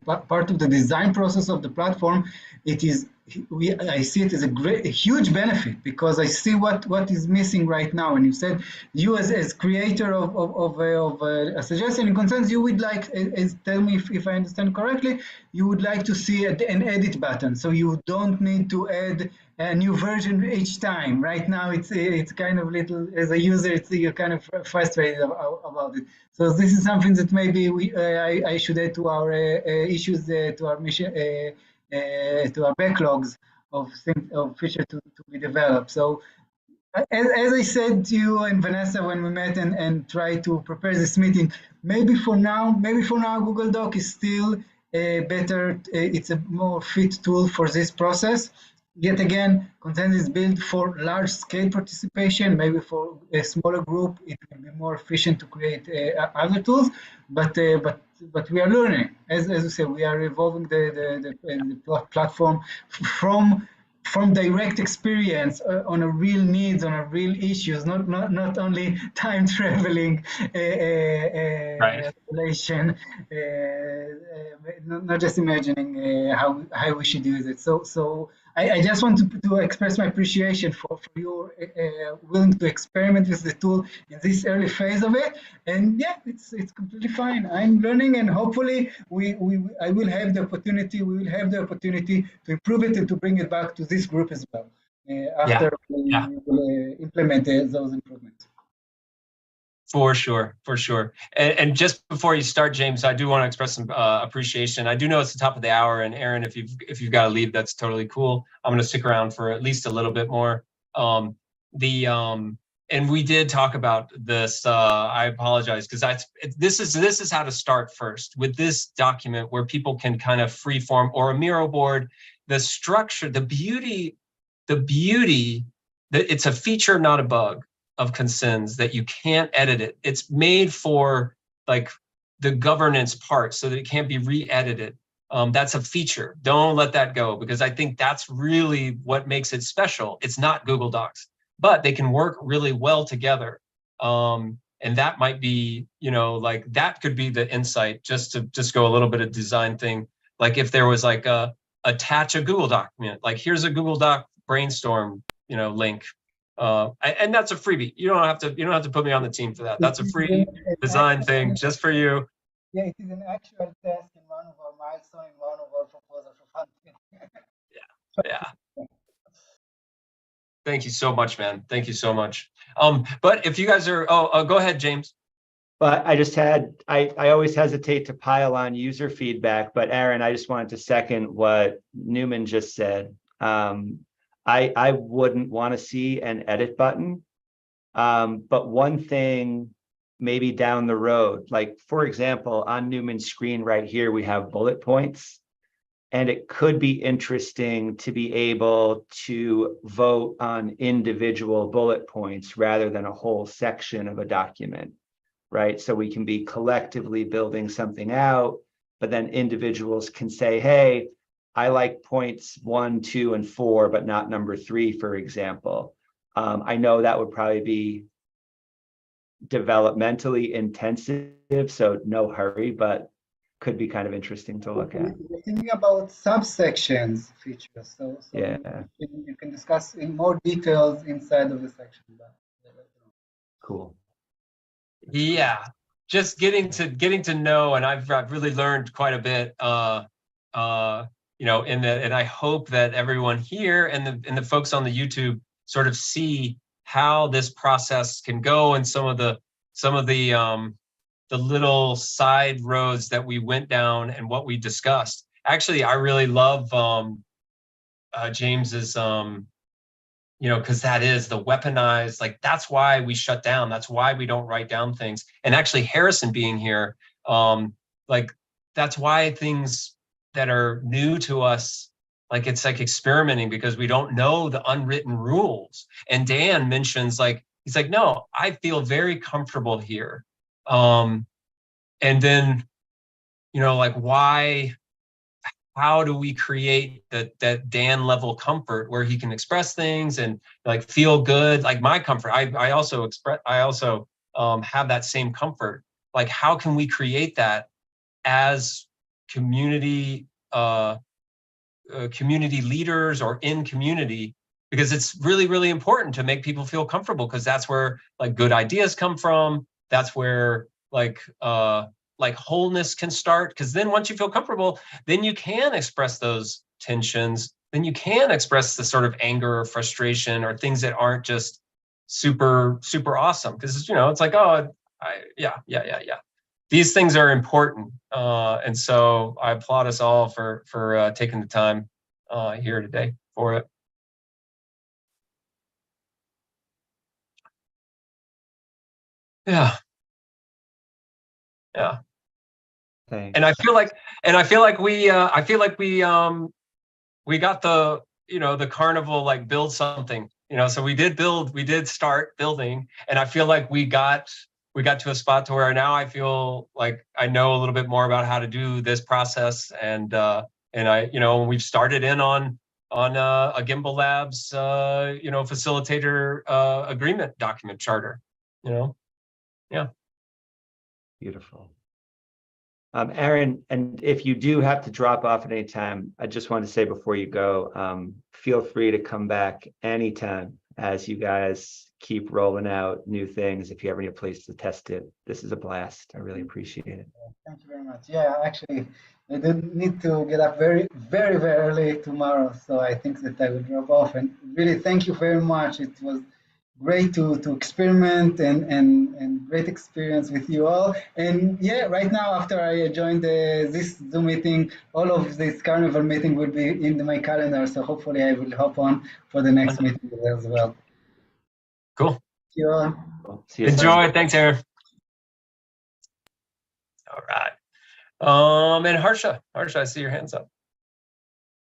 part of the design process of the platform. I see it as a huge benefit, because I see what is missing right now. And you said, you as creator of a suggestion and concerns, you would like, tell me if I understand correctly, you would like to see an edit button, so you don't need to add a new version each time. Right now, it's kind of little, as a user, you're kind of frustrated about it. So this is something that maybe I should add to our issues, to our mission, to our backlogs of features to be developed. So as I said to you and Vanessa when we met and tried to prepare this meeting, maybe for now Google Doc is still better. It's a more fit tool for this process. Yet again, content is built for large-scale participation. Maybe for a smaller group, it will be more efficient to create other tools. But we are learning. As you say, we are evolving the platform from direct experience on a real needs, on a real issues, not only time traveling relation, not just imagining how we should use it. So I just want to express my appreciation for your willing to experiment with the tool in this early phase of it. And yeah, it's completely fine. I'm learning, and hopefully we will have the opportunity to improve it and to bring it back to this group as well after we will implement those improvements. For sure. And just before you start, James, I do want to express some appreciation. I do know it's the top of the hour, and Aaron, if you've got to leave, that's totally cool. I'm going to stick around for at least a little bit more. And we did talk about this. I apologize, because this is how to start first with this document, where people can kind of freeform, or a Miro board. The structure, the beauty that it's a feature, not a bug, of consens, that you can't edit it. It's made for like the governance part, so that it can't be re-edited. That's a feature. Don't let that go, because I think that's really what makes it special. It's not Google Docs, but they can work really well together. And that might be, like that could be the insight, just to go a little bit of design thing. Like if there was like attach a Google document, like here's a Google Doc brainstorm, link. And that's a freebie. You don't have to put me on the team for that. That's a free design thing just for you. Yeah, it is an actual task in one of our milestone in one of our proposals for funding. Yeah. Thank you so much, man. Thank you so much. But if you guys are, go ahead, James. But I always hesitate to pile on user feedback, but Aaron, I just wanted to second what Newman just said. I wouldn't want to see an edit button. But one thing maybe down the road, like for example, on Newman's screen right here, we have bullet points. And it could be interesting to be able to vote on individual bullet points rather than a whole section of a document, right? So we can be collectively building something out, but then individuals can say, hey, I like points 1, 2, and 4, but not number 3, for example. I know that would probably be developmentally intensive, so no hurry, but could be kind of interesting to look at. We're thinking about subsections features, so Yeah, you can discuss in more details inside of the section. cool. Yeah, just getting to know, and I've really learned quite a bit. You know, and I hope that everyone here and the folks on the YouTube sort of see how this process can go, and some of the little side roads that we went down and what we discussed. Actually, I really love James's you know, because that is the weaponized, like that's why we shut down. That's why we don't write down things. And actually Harrison being here, like that's why things that are new to us, like it's like experimenting because we don't know the unwritten rules. And Dan mentions like, he's like, no, I feel very comfortable here. And then, you know, like how do we create that Dan level comfort where he can express things and like feel good, like my comfort. I also have that same comfort. Like how can we create that as community community leaders or in community, because it's really, really important to make people feel comfortable, because that's where like good ideas come from. That's where like wholeness can start, because then once you feel comfortable, then you can express those tensions, then you can express the sort of anger or frustration or things that aren't just super awesome, because you know it's like, oh, yeah. These things are important, and so I applaud us all for taking the time here today for it. Yeah. Thanks. And I feel like we got the, you know, the carnival, like build something, you know, so we did start building, and I feel like we got to a spot to where now I feel like I know a little bit more about how to do this process, and I, you know, we've started in on a Gimbalabs you know, facilitator agreement document charter, you know. Yeah. Beautiful. Aaron, and if you do have to drop off at any time, I just wanted to say before you go, feel free to come back anytime as you guys keep rolling out new things. If you ever need a place to test it, this is a blast. I really appreciate it. Thank you very much. Yeah, actually, I did need to get up very early tomorrow, so I think that I will drop off. And really, thank you very much. It was great to experiment and great experience with you all. And yeah, right now after I joined this Zoom meeting, all of this Carnival meeting will be in my calendar. So hopefully I will hop on for the next meeting as well. Cool. Thank you all. Cool. See you Enjoy. soon. Thanks, Aaron. All right. And Harsha, I see your hands up.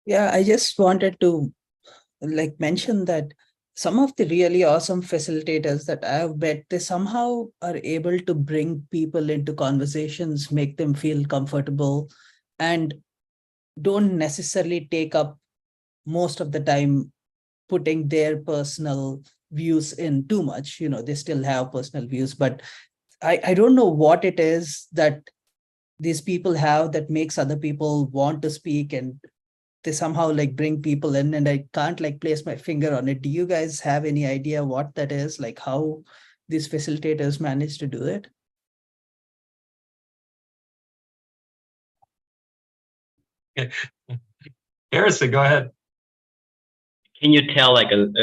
Yeah, I just wanted to like mention that some of the really awesome facilitators that I've met, they somehow are able to bring people into conversations, make them feel comfortable, and don't necessarily take up most of the time putting their personal views in too much. You know, they still have personal views, but I don't know what it is that these people have that makes other people want to speak, and they somehow like bring people in, and I can't like place my finger on it. Do you guys have any idea what that is, like how these facilitators manage to do it? Harrison, go ahead. Can you tell like an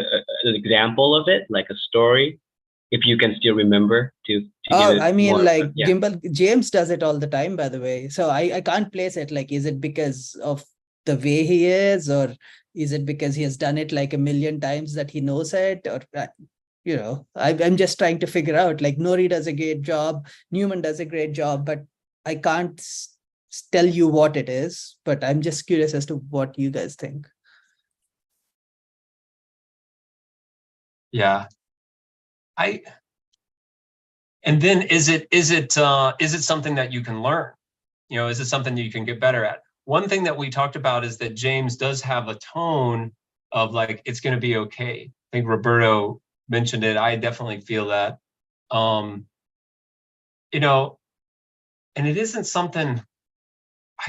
example of it, like a story, if you can still remember to give Oh, it I mean, more? like Yeah. James does it all the time, by the way. So I can't place it. Like, is it because of the way he is, or is it because he has done it like a million times that he knows it? Or, I'm just trying to figure out. Like, Nori does a great job, Newman does a great job, but I can't tell you what it is. But I'm just curious as to what you guys think. Yeah. And then is it something that you can learn? You know, is it something that you can get better at? One thing that we talked about is that James does have a tone of like, it's going to be okay. I think Roberto mentioned it. I definitely feel that. You know, and it isn't something,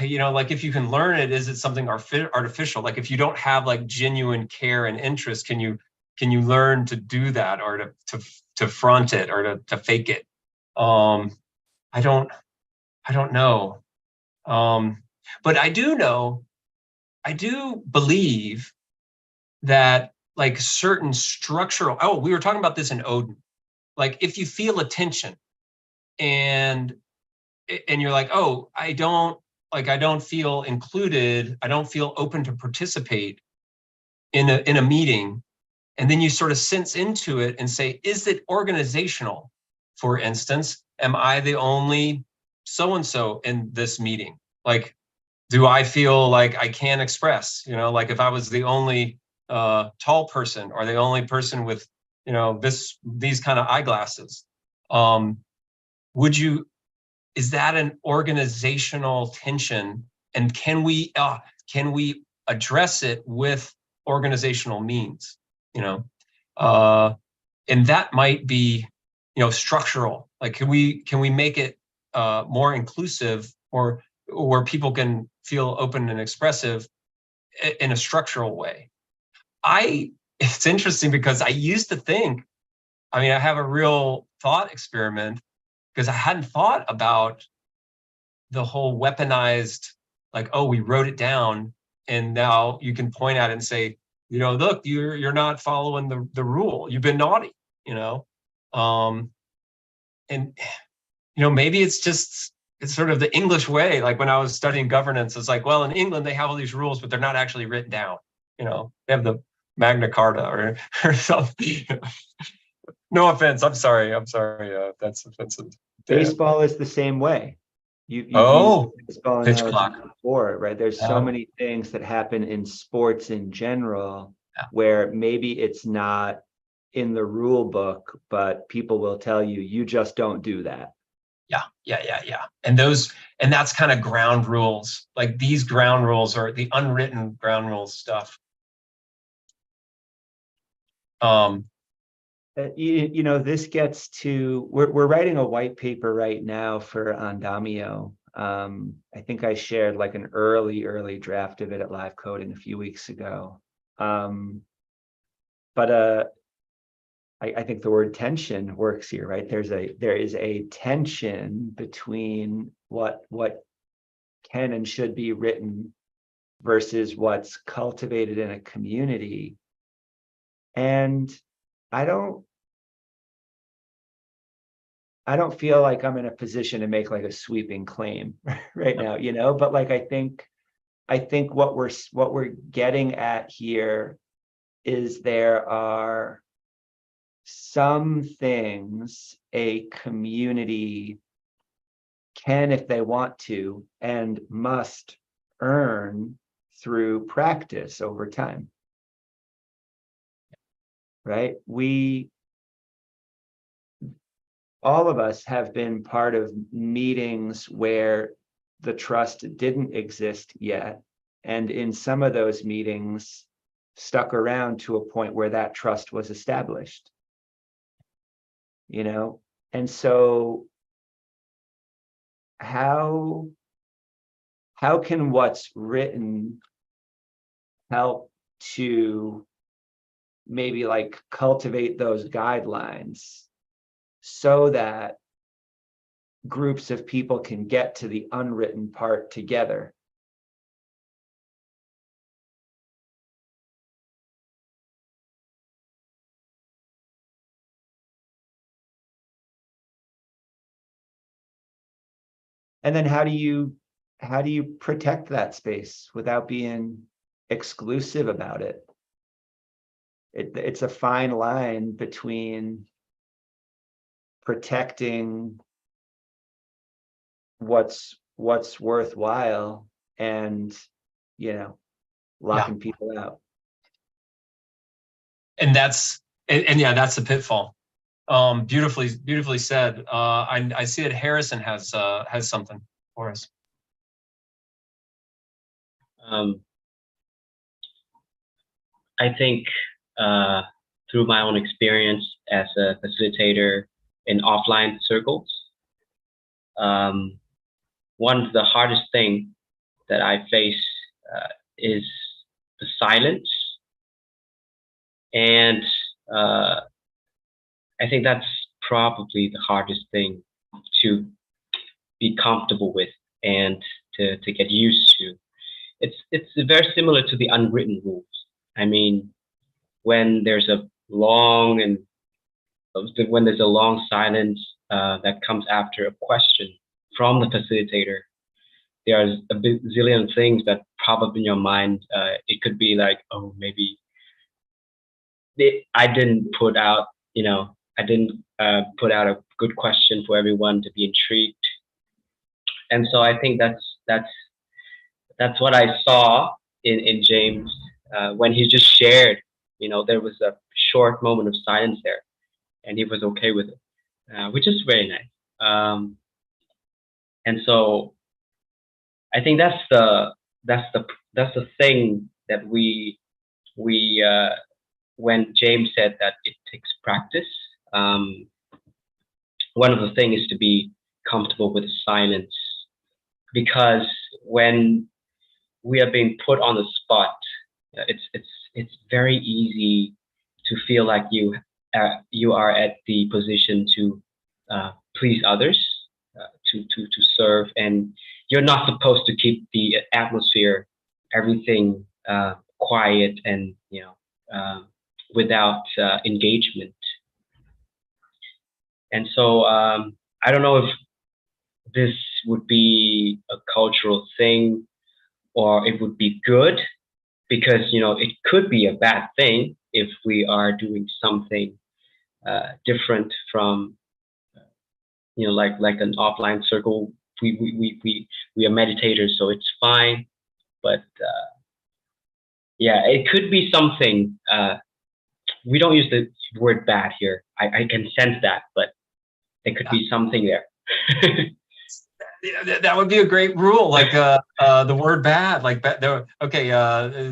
like if you can learn it, is it something artificial? Like if you don't have like genuine care and interest, can you learn to do that, or to front it, or to fake it? I don't know. But I do believe that like certain structural, we were talking about this in Odin. Like if you feel a tension and you're like, oh, I don't feel included, I don't feel open to participate in a meeting. And then you sort of sense into it and say, is it organizational? For instance, am I the only so-and-so in this meeting? Like, do I feel like I can't express, like if I was the only tall person, or the only person with, these kind of eyeglasses, is that an organizational tension? And can we address it with organizational means? And that might be, structural. Like, can we make it more inclusive, or where people can feel open and expressive in a structural way? It's interesting because I used to think, I have a real thought experiment, because I hadn't thought about the whole weaponized, like, oh, we wrote it down and now you can point at it and say, look, you're not following the rule. You've been naughty, and maybe it's sort of the English way. Like when I was studying governance, it's like, well, in England they have all these rules, but they're not actually written down. They have the Magna Carta or something. No offense. I'm sorry. That's offensive. Baseball is the same way. You've Oh, used baseball pitch analogy clock. before, right? There's so Yeah. many things that happen in sports in general, Yeah. where maybe it's not in the rule book, but people will tell you, you just don't do that. Yeah. And that's kind of ground rules. Like these ground rules are the unwritten ground rules stuff. This gets to, we're writing a white paper right now for Andamio. I think I shared like an early draft of it at Live Coding a few weeks ago. But I think the word tension works here, right? There is a tension between what can and should be written versus what's cultivated in a community. And I don't feel like I'm in a position to make like a sweeping claim right now, but like I think what we're getting at here is there are some things a community can, if they want to, and must earn through practice over time. Right? All of us have been part of meetings where the trust didn't exist yet. And in some of those meetings, stuck around to a point where that trust was established. And so how can what's written help to maybe like cultivate those guidelines so that groups of people can get to the unwritten part together? And then how do you protect that space without being exclusive about it? It's a fine line between protecting what's worthwhile and, locking people out. And that's the pitfall. Beautifully said. I see that Harrison has something for us. I think through my own experience as a facilitator in offline circles, one of the hardest thing that I face is the silence. And I think that's probably the hardest thing to be comfortable with and to get used to. It's very similar to the unwritten rules. I mean, when there's a long silence that comes after a question from the facilitator, there's a zillion things that pop up in your mind. It could be like, oh, maybe I didn't put out a good question for everyone to be intrigued. And so I think that's what I saw in James when he just shared. There was a short moment of silence there, and he was okay with it, which is very nice. And so I think that's the thing that we when James said that it takes practice. One of the things is to be comfortable with silence, because when we are being put on the spot, it's very easy to feel like you are at the position to please others, to serve, and you're not supposed to keep the atmosphere, everything quiet and without engagement. And so I don't know if this would be a cultural thing or it would be good, because it could be a bad thing if we are doing something different from like an offline circle. We are meditators, so it's fine. But it could be something. We don't use the word bad here. I can sense that, but there could be something there. Yeah, that would be a great rule, like the word bad, like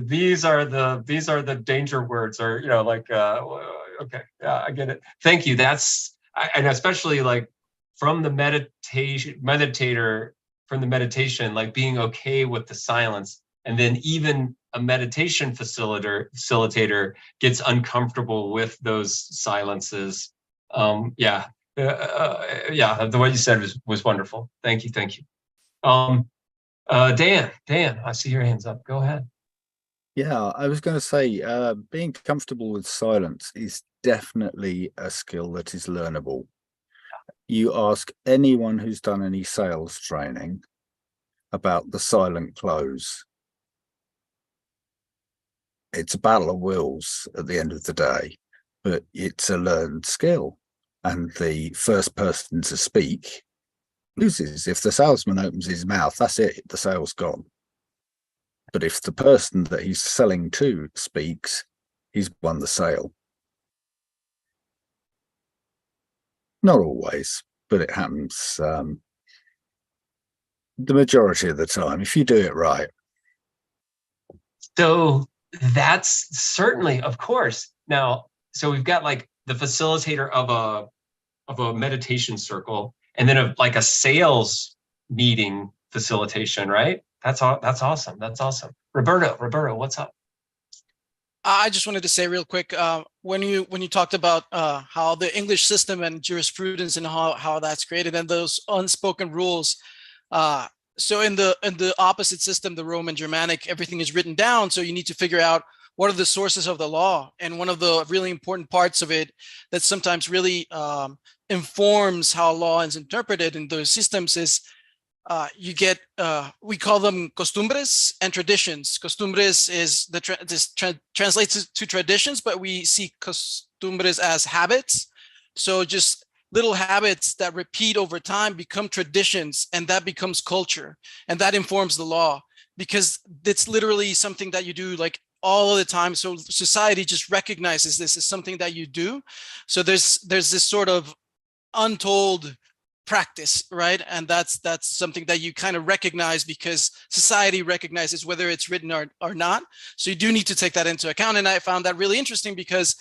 these are the danger words, or okay, I get it. Thank you. And especially like from the meditation, like being okay with the silence, and then even a meditation facilitator gets uncomfortable with those silences. The way you said was wonderful. Thank you. Dan, I see your hands up. Go ahead. Yeah, I was going to say, being comfortable with silence is definitely a skill that is learnable. You ask anyone who's done any sales training about the silent close. It's a battle of wills at the end of the day, but it's a learned skill. And the first person to speak loses. If the salesman opens his mouth, that's it, the sale's gone. But if the person that he's selling to speaks, he's won the sale. Not always, but it happens the majority of the time, if you do it right. So that's certainly, of course. Now, so we've got like the facilitator of a meditation circle, and then like a sales meeting facilitation, right? That's awesome. That's awesome. Roberto, what's up? I just wanted to say real quick, when you talked about how the English system and jurisprudence and how that's created and those unspoken rules. So in the opposite system, the Roman Germanic, everything is written down. So you need to figure out what are the sources of the law. And one of the really important parts of it that sometimes really informs how law is interpreted in those systems is you get, we call them costumbres and traditions. Costumbres is translates to traditions, but we see costumbres as habits. So just little habits that repeat over time become traditions, and that becomes culture, and that informs the law, because it's literally something that you do like all the time. So society just recognizes this as something that you do. So there's this sort of untold practice, right? And that's something that you kind of recognize because society recognizes whether it's written or not. So you do need to take that into account. And I found that really interesting because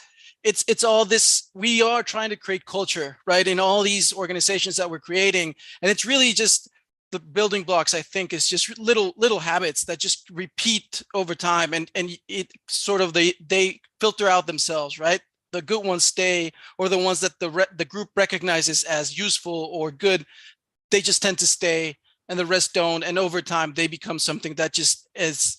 it's all this, we are trying to create culture, right? In all these organizations that we're creating. And it's really just the building blocks, I think, is just little habits that just repeat over time, and it sort of they filter out themselves, right? The good ones stay, or the ones that the group recognizes as useful or good, they just tend to stay, and the rest don't. And over time, they become something that just is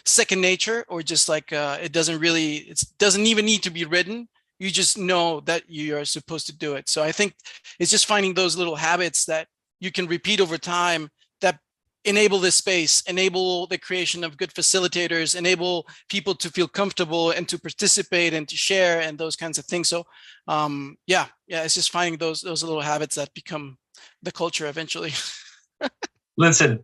second nature, or just like it doesn't even need to be written. You just know that you are supposed to do it. So I think it's just finding those little habits that you can repeat over time that enable this space, enable the creation of good facilitators, enable people to feel comfortable and to participate and to share and those kinds of things. So yeah, it's just finding those little habits that become the culture eventually. Listen.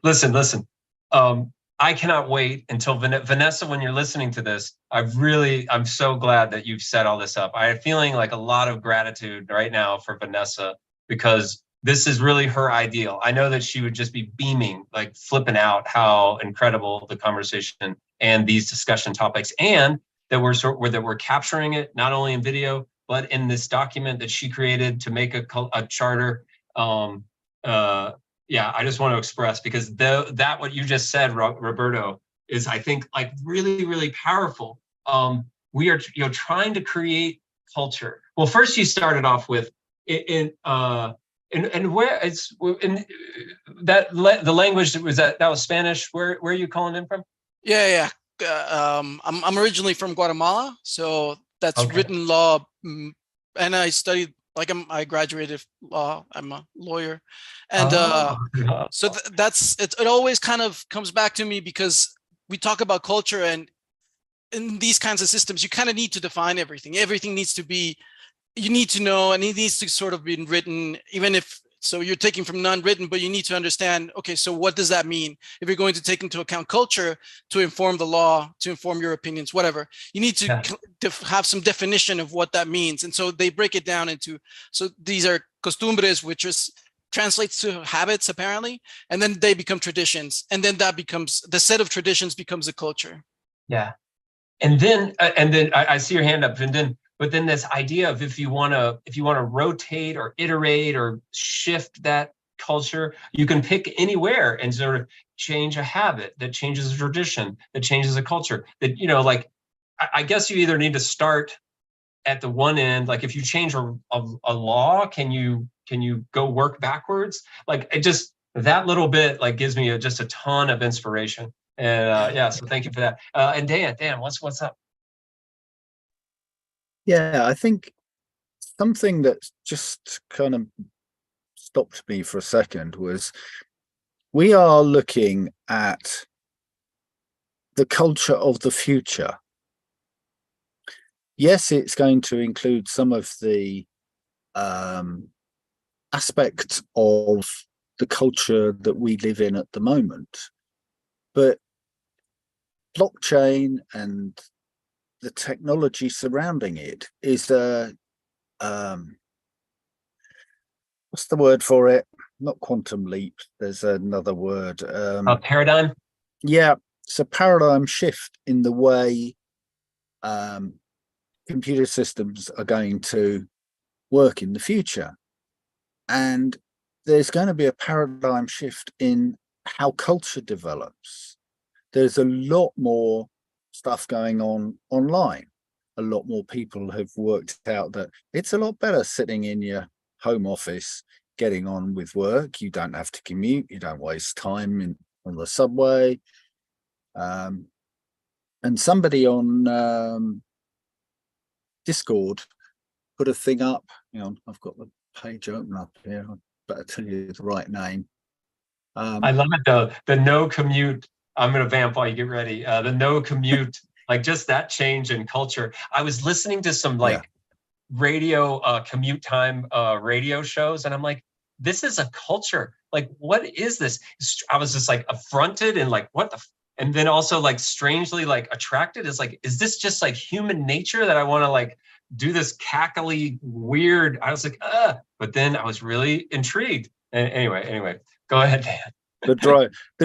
I cannot wait until Vanessa, when you're listening to this, I'm so glad that you've set all this up. I'm feeling like a lot of gratitude right now for Vanessa, because this is really her ideal. I know that she would just be beaming, like flipping out how incredible the conversation and these discussion topics, and that we're capturing it not only in video, but in this document that she created to make a charter. Yeah, I just want to express, because that what you just said, Roberto, is, I think, like really, really powerful. We are, trying to create culture. Well, first you started off with and where it's in that the language that was Spanish. Where are you calling in from? Yeah. I'm originally from Guatemala, so that's Okay. written law, and I studied, like, I graduated law. I'm a lawyer, and so it always kind of comes back to me, because we talk about culture, and in these kinds of systems, you kind of need to define everything. Everything needs to be, you need to know, and it needs to sort of be written, even if, so you're taking from non-written, but you need to understand, okay, so what does that mean? If you're going to take into account culture to inform the law, to inform your opinions, whatever, you need to have some definition of what that means. And so they break it down into, so these are costumbres, which is translates to habits apparently, and then they become traditions. And then that becomes, the set of traditions becomes a culture. Yeah. And then I see your hand up, but then this idea of if you want to rotate or iterate or shift that culture, you can pick anywhere and sort of change a habit that changes a tradition, that changes a culture. That, like, I guess you either need to start at the one end, like if you change a law, can you go work backwards? Like, it just, that little bit like gives me just a ton of inspiration. And yeah, so thank you for that. And Dan, what's up? Yeah, I think something that just kind of stopped me for a second was, we are looking at the culture of the future. Yes, it's going to include some of the aspects of the culture that we live in at the moment, but blockchain and the technology surrounding it is what's the word for it? Not quantum leap. There's another word. Paradigm. Yeah, it's a paradigm shift in the way computer systems are going to work in the future, and there's going to be a paradigm shift in how culture develops. There's a lot more stuff going on online. A lot more people have worked out that it's a lot better sitting in your home office, getting on with work. You don't have to commute. You don't waste time on the subway. And somebody on Discord put a thing up. I've got the page open up here. I better tell you the right name. I love it though. The no commute. I'm gonna vamp while you get ready. The no commute, like just that change in culture. I was listening to some like radio commute time radio shows, and I'm like, this is a culture. Like, what is this? I was just like affronted and like, what the? And then also like strangely like attracted. Is like, is this just like human nature that I want to like do this cackly weird? I was like, but then I was really intrigued. And anyway, go ahead, Dan. The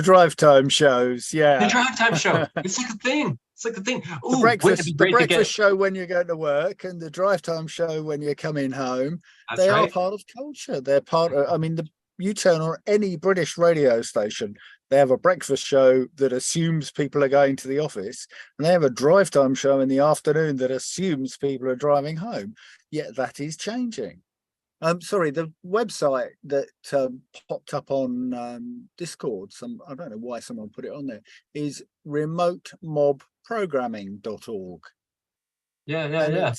drive time shows, yeah. The drive time show. It's like a thing. It's like a thing. Ooh, the breakfast show when you're going to work and the drive time show when you're coming home. They are part of culture. They're part of, I mean, you turn on any British radio station, they have a breakfast show that assumes people are going to the office, and they have a drive time show in the afternoon that assumes people are driving home. Yet that is changing. Sorry, the website that popped up on Discord, I don't know why someone put it on there, is remotemobprogramming.org. Yeah.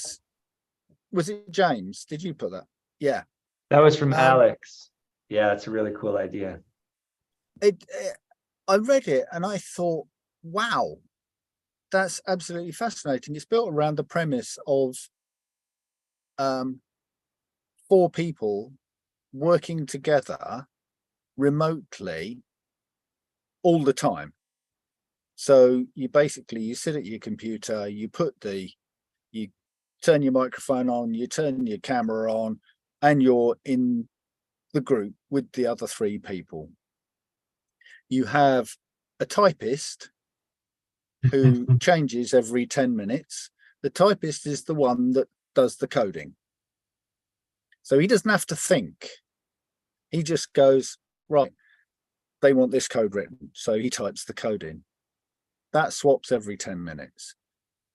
Was it James? Did you put that? Yeah. That was from Alex. Yeah, it's a really cool idea. I read it and I thought, wow, that's absolutely fascinating. It's built around the premise of 4 people working together remotely all the time. So you sit at your computer, you turn your microphone on, you turn your camera on, and you're in the group with the other 3 people. You have a typist who changes every 10 minutes. The typist is the one that does the coding. So he doesn't have to think. He just goes, right, they want this code written. So he types the code in. That swaps every 10 minutes.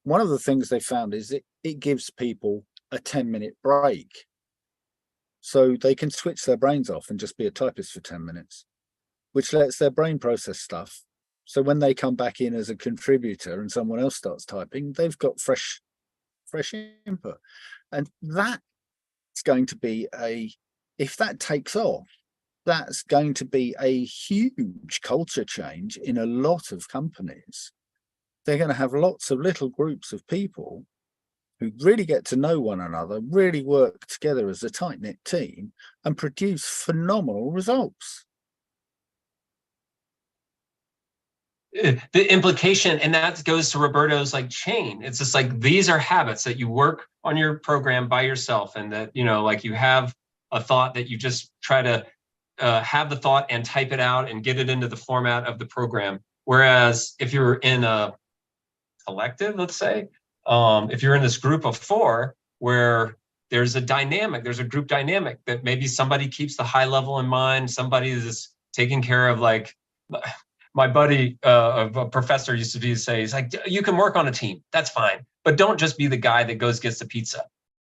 One of the things they found is it gives people a 10-minute break. So they can switch their brains off and just be a typist for 10 minutes, which lets their brain process stuff. So when they come back in as a contributor and someone else starts typing, they've got fresh input. And that's going to be if that takes off, that's going to be a huge culture change in a lot of companies. They're going to have lots of little groups of people who really get to know one another, really work together as a tight-knit team and produce phenomenal results. The implication, and that goes to Roberto's like chain. It's just like, these are habits that you work on your program by yourself, and that, like you have a thought that you just try to have the thought and type it out and get it into the format of the program. Whereas if you're in a collective, let's say, if you're in this group of 4 where there's a group dynamic that maybe somebody keeps the high level in mind, somebody is taking care of, like, my buddy, a professor used to say, he's like, you can work on a team, that's fine, but don't just be the guy that gets the pizza.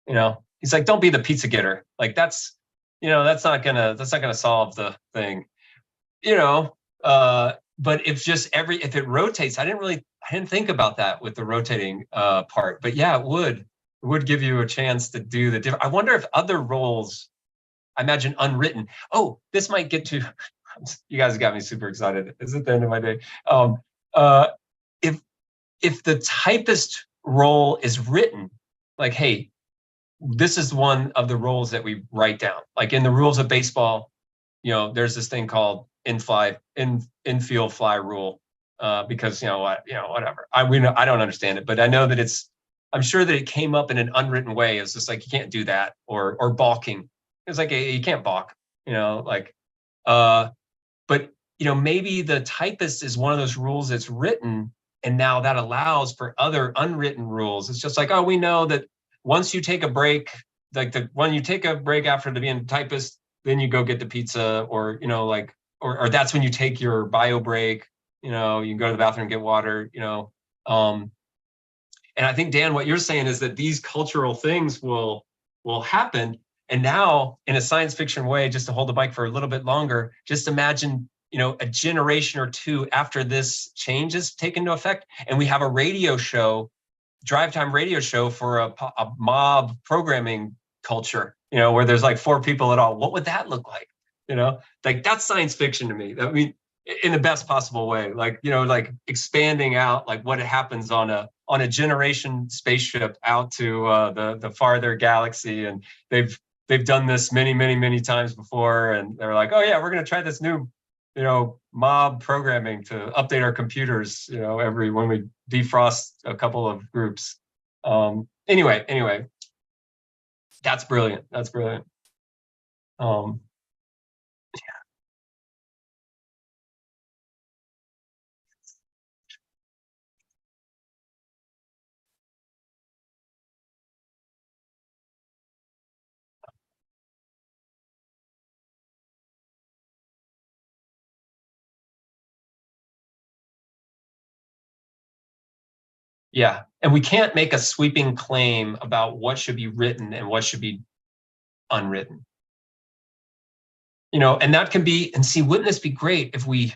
He's like, don't be the pizza getter. Like, that's not gonna solve the thing. But if it rotates, I didn't think about that with the rotating part, but yeah, it would give you a chance to do the different. I wonder if other roles, I imagine unwritten. Oh, this might get to. You guys got me super excited. Is it the end of my day? If the typist role is written, like, hey, this is one of the roles that we write down. Like in the rules of baseball, there's this thing called infield fly rule, because whatever. I don't understand it, but I know that I'm sure that it came up in an unwritten way. It's just like, you can't do that, or balking. It's like, you can't balk, but maybe the typist is one of those rules that's written, and now that allows for other unwritten rules. It's just like, oh, we know that once you take a break, like when you take a break after being typist, then you go get the pizza, or or that's when you take your bio break. You can go to the bathroom and get water. And I think, Dan, what you're saying is that these cultural things will happen. And now, in a science fiction way, just to hold the mic for a little bit longer, just imagine, a generation or 2 after this change is taken into effect, and we have a radio show, drive time radio show for a mob programming culture, where there's like 4 people at all. What would that look like? like that's science fiction to me. I mean, in the best possible way, like, like expanding out like what happens on a generation spaceship out to the farther galaxy. And they've done this many times before. And they're like, oh yeah, we're going to try this new, mob programming to update our computers, when we defrost a couple of groups. Anyway, that's brilliant. That's brilliant. Yeah, and we can't make a sweeping claim about what should be written and what should be unwritten. And that can be, and see, wouldn't this be great if we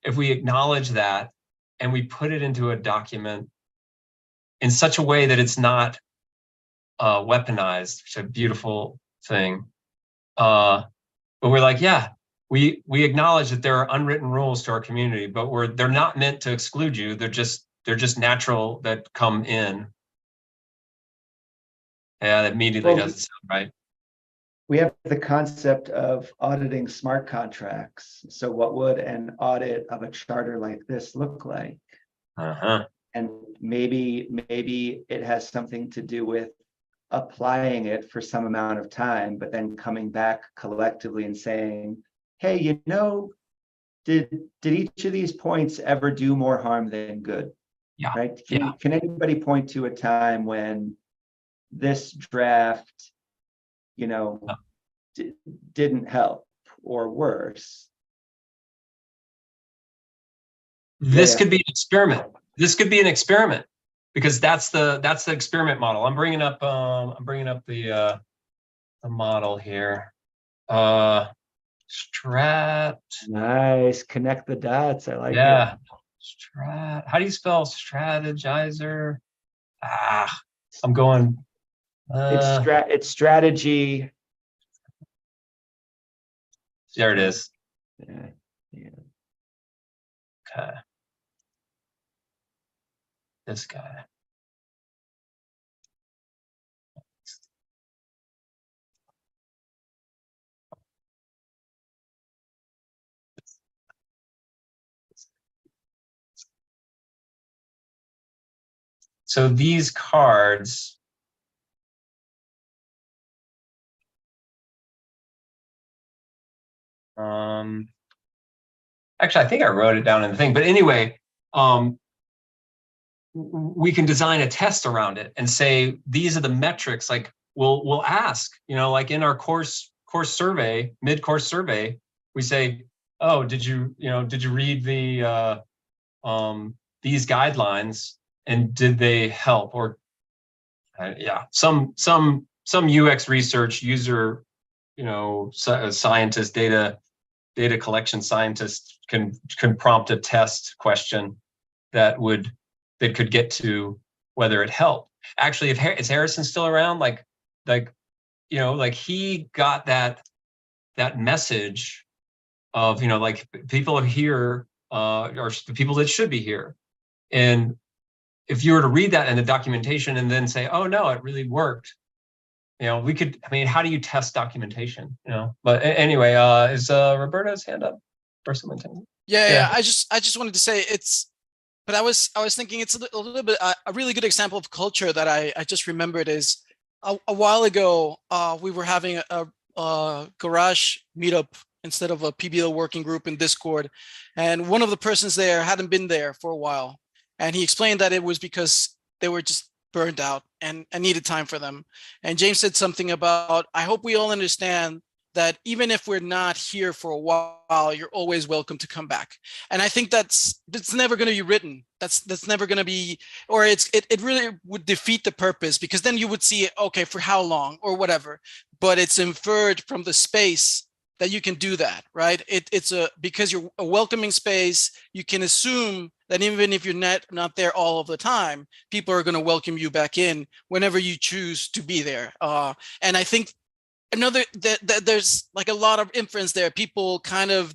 acknowledge that and we put it into a document in such a way that it's not weaponized, which is a beautiful thing. But we're like, yeah, we acknowledge that there are unwritten rules to our community, but they're not meant to exclude you. They're just natural that come in. Yeah, that immediately doesn't sound right. We have the concept of auditing smart contracts. So what would an audit of a charter like this look like? And maybe it has something to do with applying it for some amount of time, but then coming back collectively and saying, hey, did each of these points ever do more harm than good? Yeah. Right? Can anybody point to a time when this draft, didn't help or worse? This could be an experiment. This could be an experiment because that's the experiment model. I'm bringing up the model here. Strat. Nice. Connect the dots. I like it. Yeah. Strat. How do you spell strategizer? I'm going. It's strategy. There it is. Yeah. Okay. This guy. So these cards, actually, I think I wrote it down in the thing, but anyway, we can design a test around it and say, these are the metrics. Like we'll ask, like in our course survey, mid-course survey, we say, oh, did you read the these guidelines and did they help? Or some UX research user, scientist, data collection scientist can prompt a test question that could get to whether it helped. Actually, is Harrison still around? Like he got that message of, like people are here, or the people that should be here. And if you were to read that in the documentation and then say, oh no, it really worked. We could, how do you test documentation? But anyway, is Roberto's hand up or someone? Yeah. I just wanted to say but I was thinking it's a little bit, a really good example of culture that I just remembered is a while ago, we were having a garage meetup instead of a PBL working group in Discord. And one of the persons there hadn't been there for a while. And he explained that it was because they were just burned out and needed time for them. And James said something about, I hope we all understand that even if we're not here for a while, you're always welcome to come back. And I think that's never going to be written. That's never going to be, or it really would defeat the purpose, because then you would see, okay, for how long or whatever, but it's inferred from the space that you can do that, right? Because you're a welcoming space, you can assume that even if you're not there all of the time, people are going to welcome you back in whenever you choose to be there. And I think another that there's like a lot of inference there. People kind of,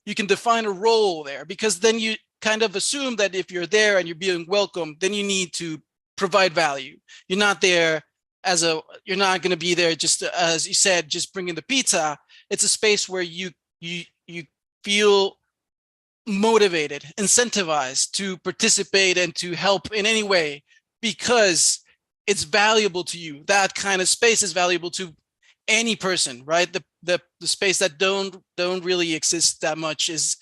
you can define a role there, because then you kind of assume that if you're there and you're being welcomed, then you need to provide value. You're not there you're not going to be there just, as you said, just bringing the pizza. It's a space where you feel motivated, incentivized to participate and to help in any way, because it's valuable to you. That kind of space is valuable to any person, right? The space that don't really exist that much is,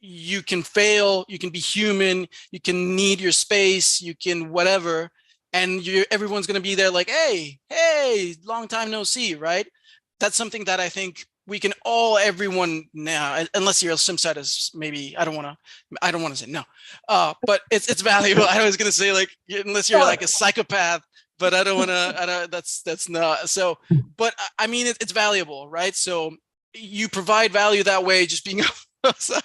you can fail, you can be human, you can need your space, you can whatever, and everyone's going to be there like, hey, long time no see, right? That's something that I think we can everyone now, unless you're some sort of, maybe, I don't want to say no, but it's valuable. I was going to say, like, unless you're like a psychopath, but I don't want to, that's not so, but I mean, it's valuable, right? So you provide value that way, just being sorry,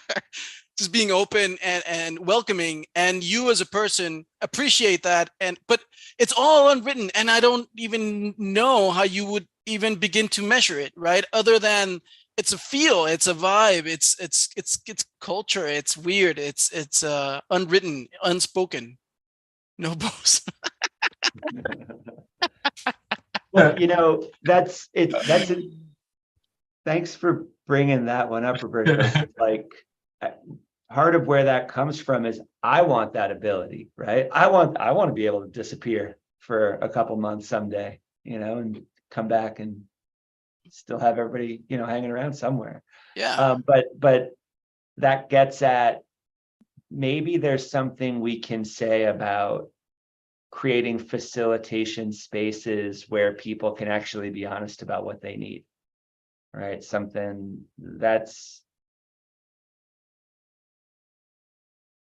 just being open and welcoming, and you as a person appreciate that. But it's all unwritten, and I don't even know how you would even begin to measure it, right? Other than it's a feel, it's a vibe, it's culture, it's weird, it's unwritten, unspoken, no boss. Well, thanks for bringing that one up, Roberto. Like, part of where that comes from is I want that ability, right? I want to be able to disappear for a couple months someday, and come back and still have everybody, hanging around somewhere. Yeah. But that gets at, maybe there's something we can say about creating facilitation spaces where people can actually be honest about what they need, right? Something that's,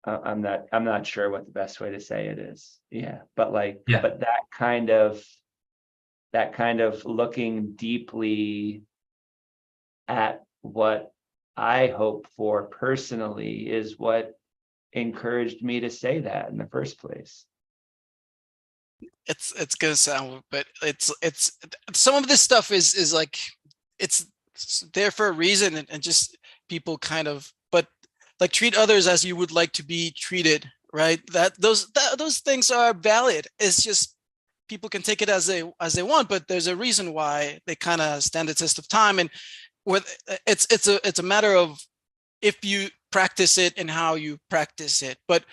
I'm not sure what the best way to say it is. Yeah, but but that kind of looking deeply at what I hope for personally is what encouraged me to say that in the first place. It's gonna sound, but it's some of this stuff is like, it's there for a reason, and just people kind of, but like, treat others as you would like to be treated, right? Those things are valid. It's just people can take it as they want, but there's a reason why they kind of stand the test of time. And it's a matter of if you practice it and how you practice it. But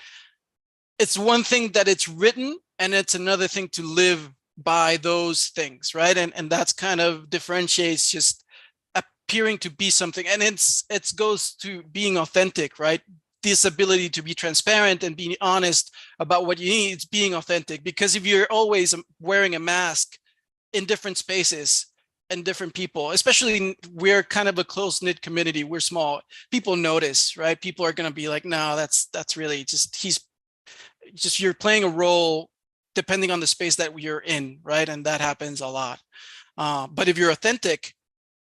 it's one thing that it's written, and it's another thing to live by those things, right? And that's kind of differentiates just appearing to be something. And it goes to being authentic, right? This ability to be transparent and being honest about what you need, it's being authentic. Because if you're always wearing a mask in different spaces and different people, especially, we're kind of a close-knit community, we're small, people notice, right? People are going to be like, no, that's really just you're playing a role depending on the space that you're in, right? And that happens a lot. But if you're authentic,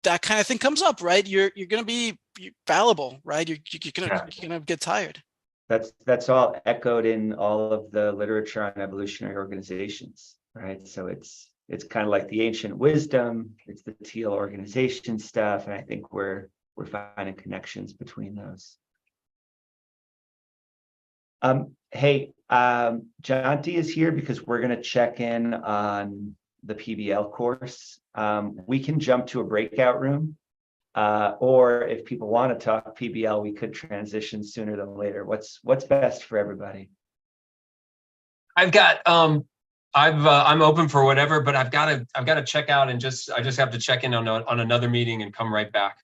that kind of thing comes up, right? You're going to be fallible, right? You're going to get tired. That's all echoed in all of the literature on evolutionary organizations, right? So it's kind of like the ancient wisdom, it's the teal organization stuff, and I think we're finding connections between those. Hey, Jonty is here because we're going to check in on the PBL course. We can jump to a breakout room, or if people want to talk PBL, we could transition sooner than later. What's best for everybody? I've got I'm open for whatever, but I've got to check out, and I just have to check in on another meeting and come right back.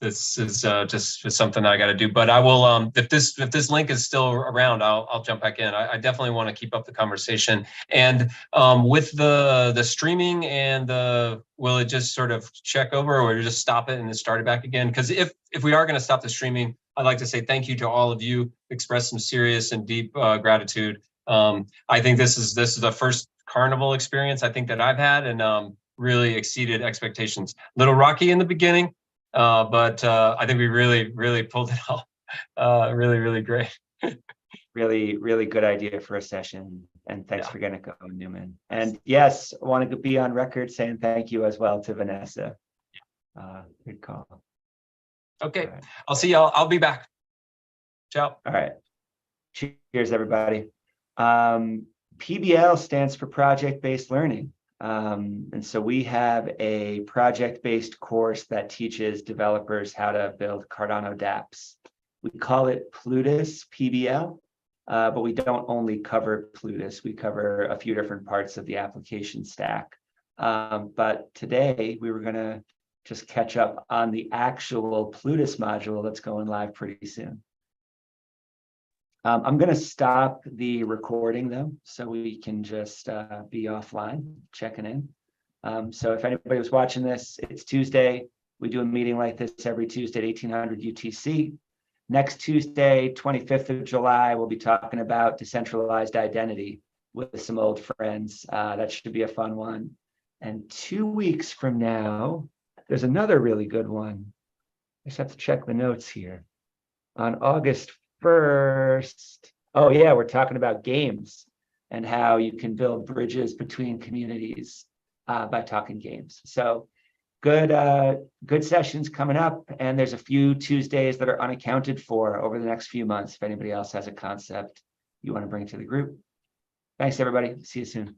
This is just something that I got to do, but I will, if this link is still around, I'll jump back in. I definitely want to keep up the conversation. And with the streaming and will it just sort of check over, or just stop it and then start it back again? Because if we are going to stop the streaming, I'd like to say thank you to all of you, express some serious and deep gratitude. I think this is the first carnival experience I think that I've had, and really exceeded expectations. Little rocky in the beginning, but I think we really pulled it off. Really great. Really, really good idea for a session. And thanks Yeah. for getting it going, Newman. And yes, I want to be on record saying thank you as well to Vanessa. Good call. Okay. All right. I'll see y'all. I'll be back. Ciao. All right. Cheers, everybody. PBL stands for project-based learning. And so we have a project-based course that teaches developers how to build Cardano dApps. We call it Plutus PBL, but we don't only cover Plutus. We cover a few different parts of the application stack. But today we were going to just catch up on the actual Plutus module that's going live pretty soon. I'm going to stop the recording though, so we can just be offline checking in. So if anybody was watching this, it's Tuesday. We do a meeting like this every Tuesday at 1800 UTC. Next Tuesday, 25th of July, we'll be talking about decentralized identity with some old friends. That should be a fun one. And 2 weeks from now, there's another really good one. I just have to check the notes here. On August 1st. Oh yeah, we're talking about games and how you can build bridges between communities by talking games. So good sessions coming up, and there's a few Tuesdays that are unaccounted for over the next few months if anybody else has a concept you want to bring to the group. Thanks everybody. See you soon.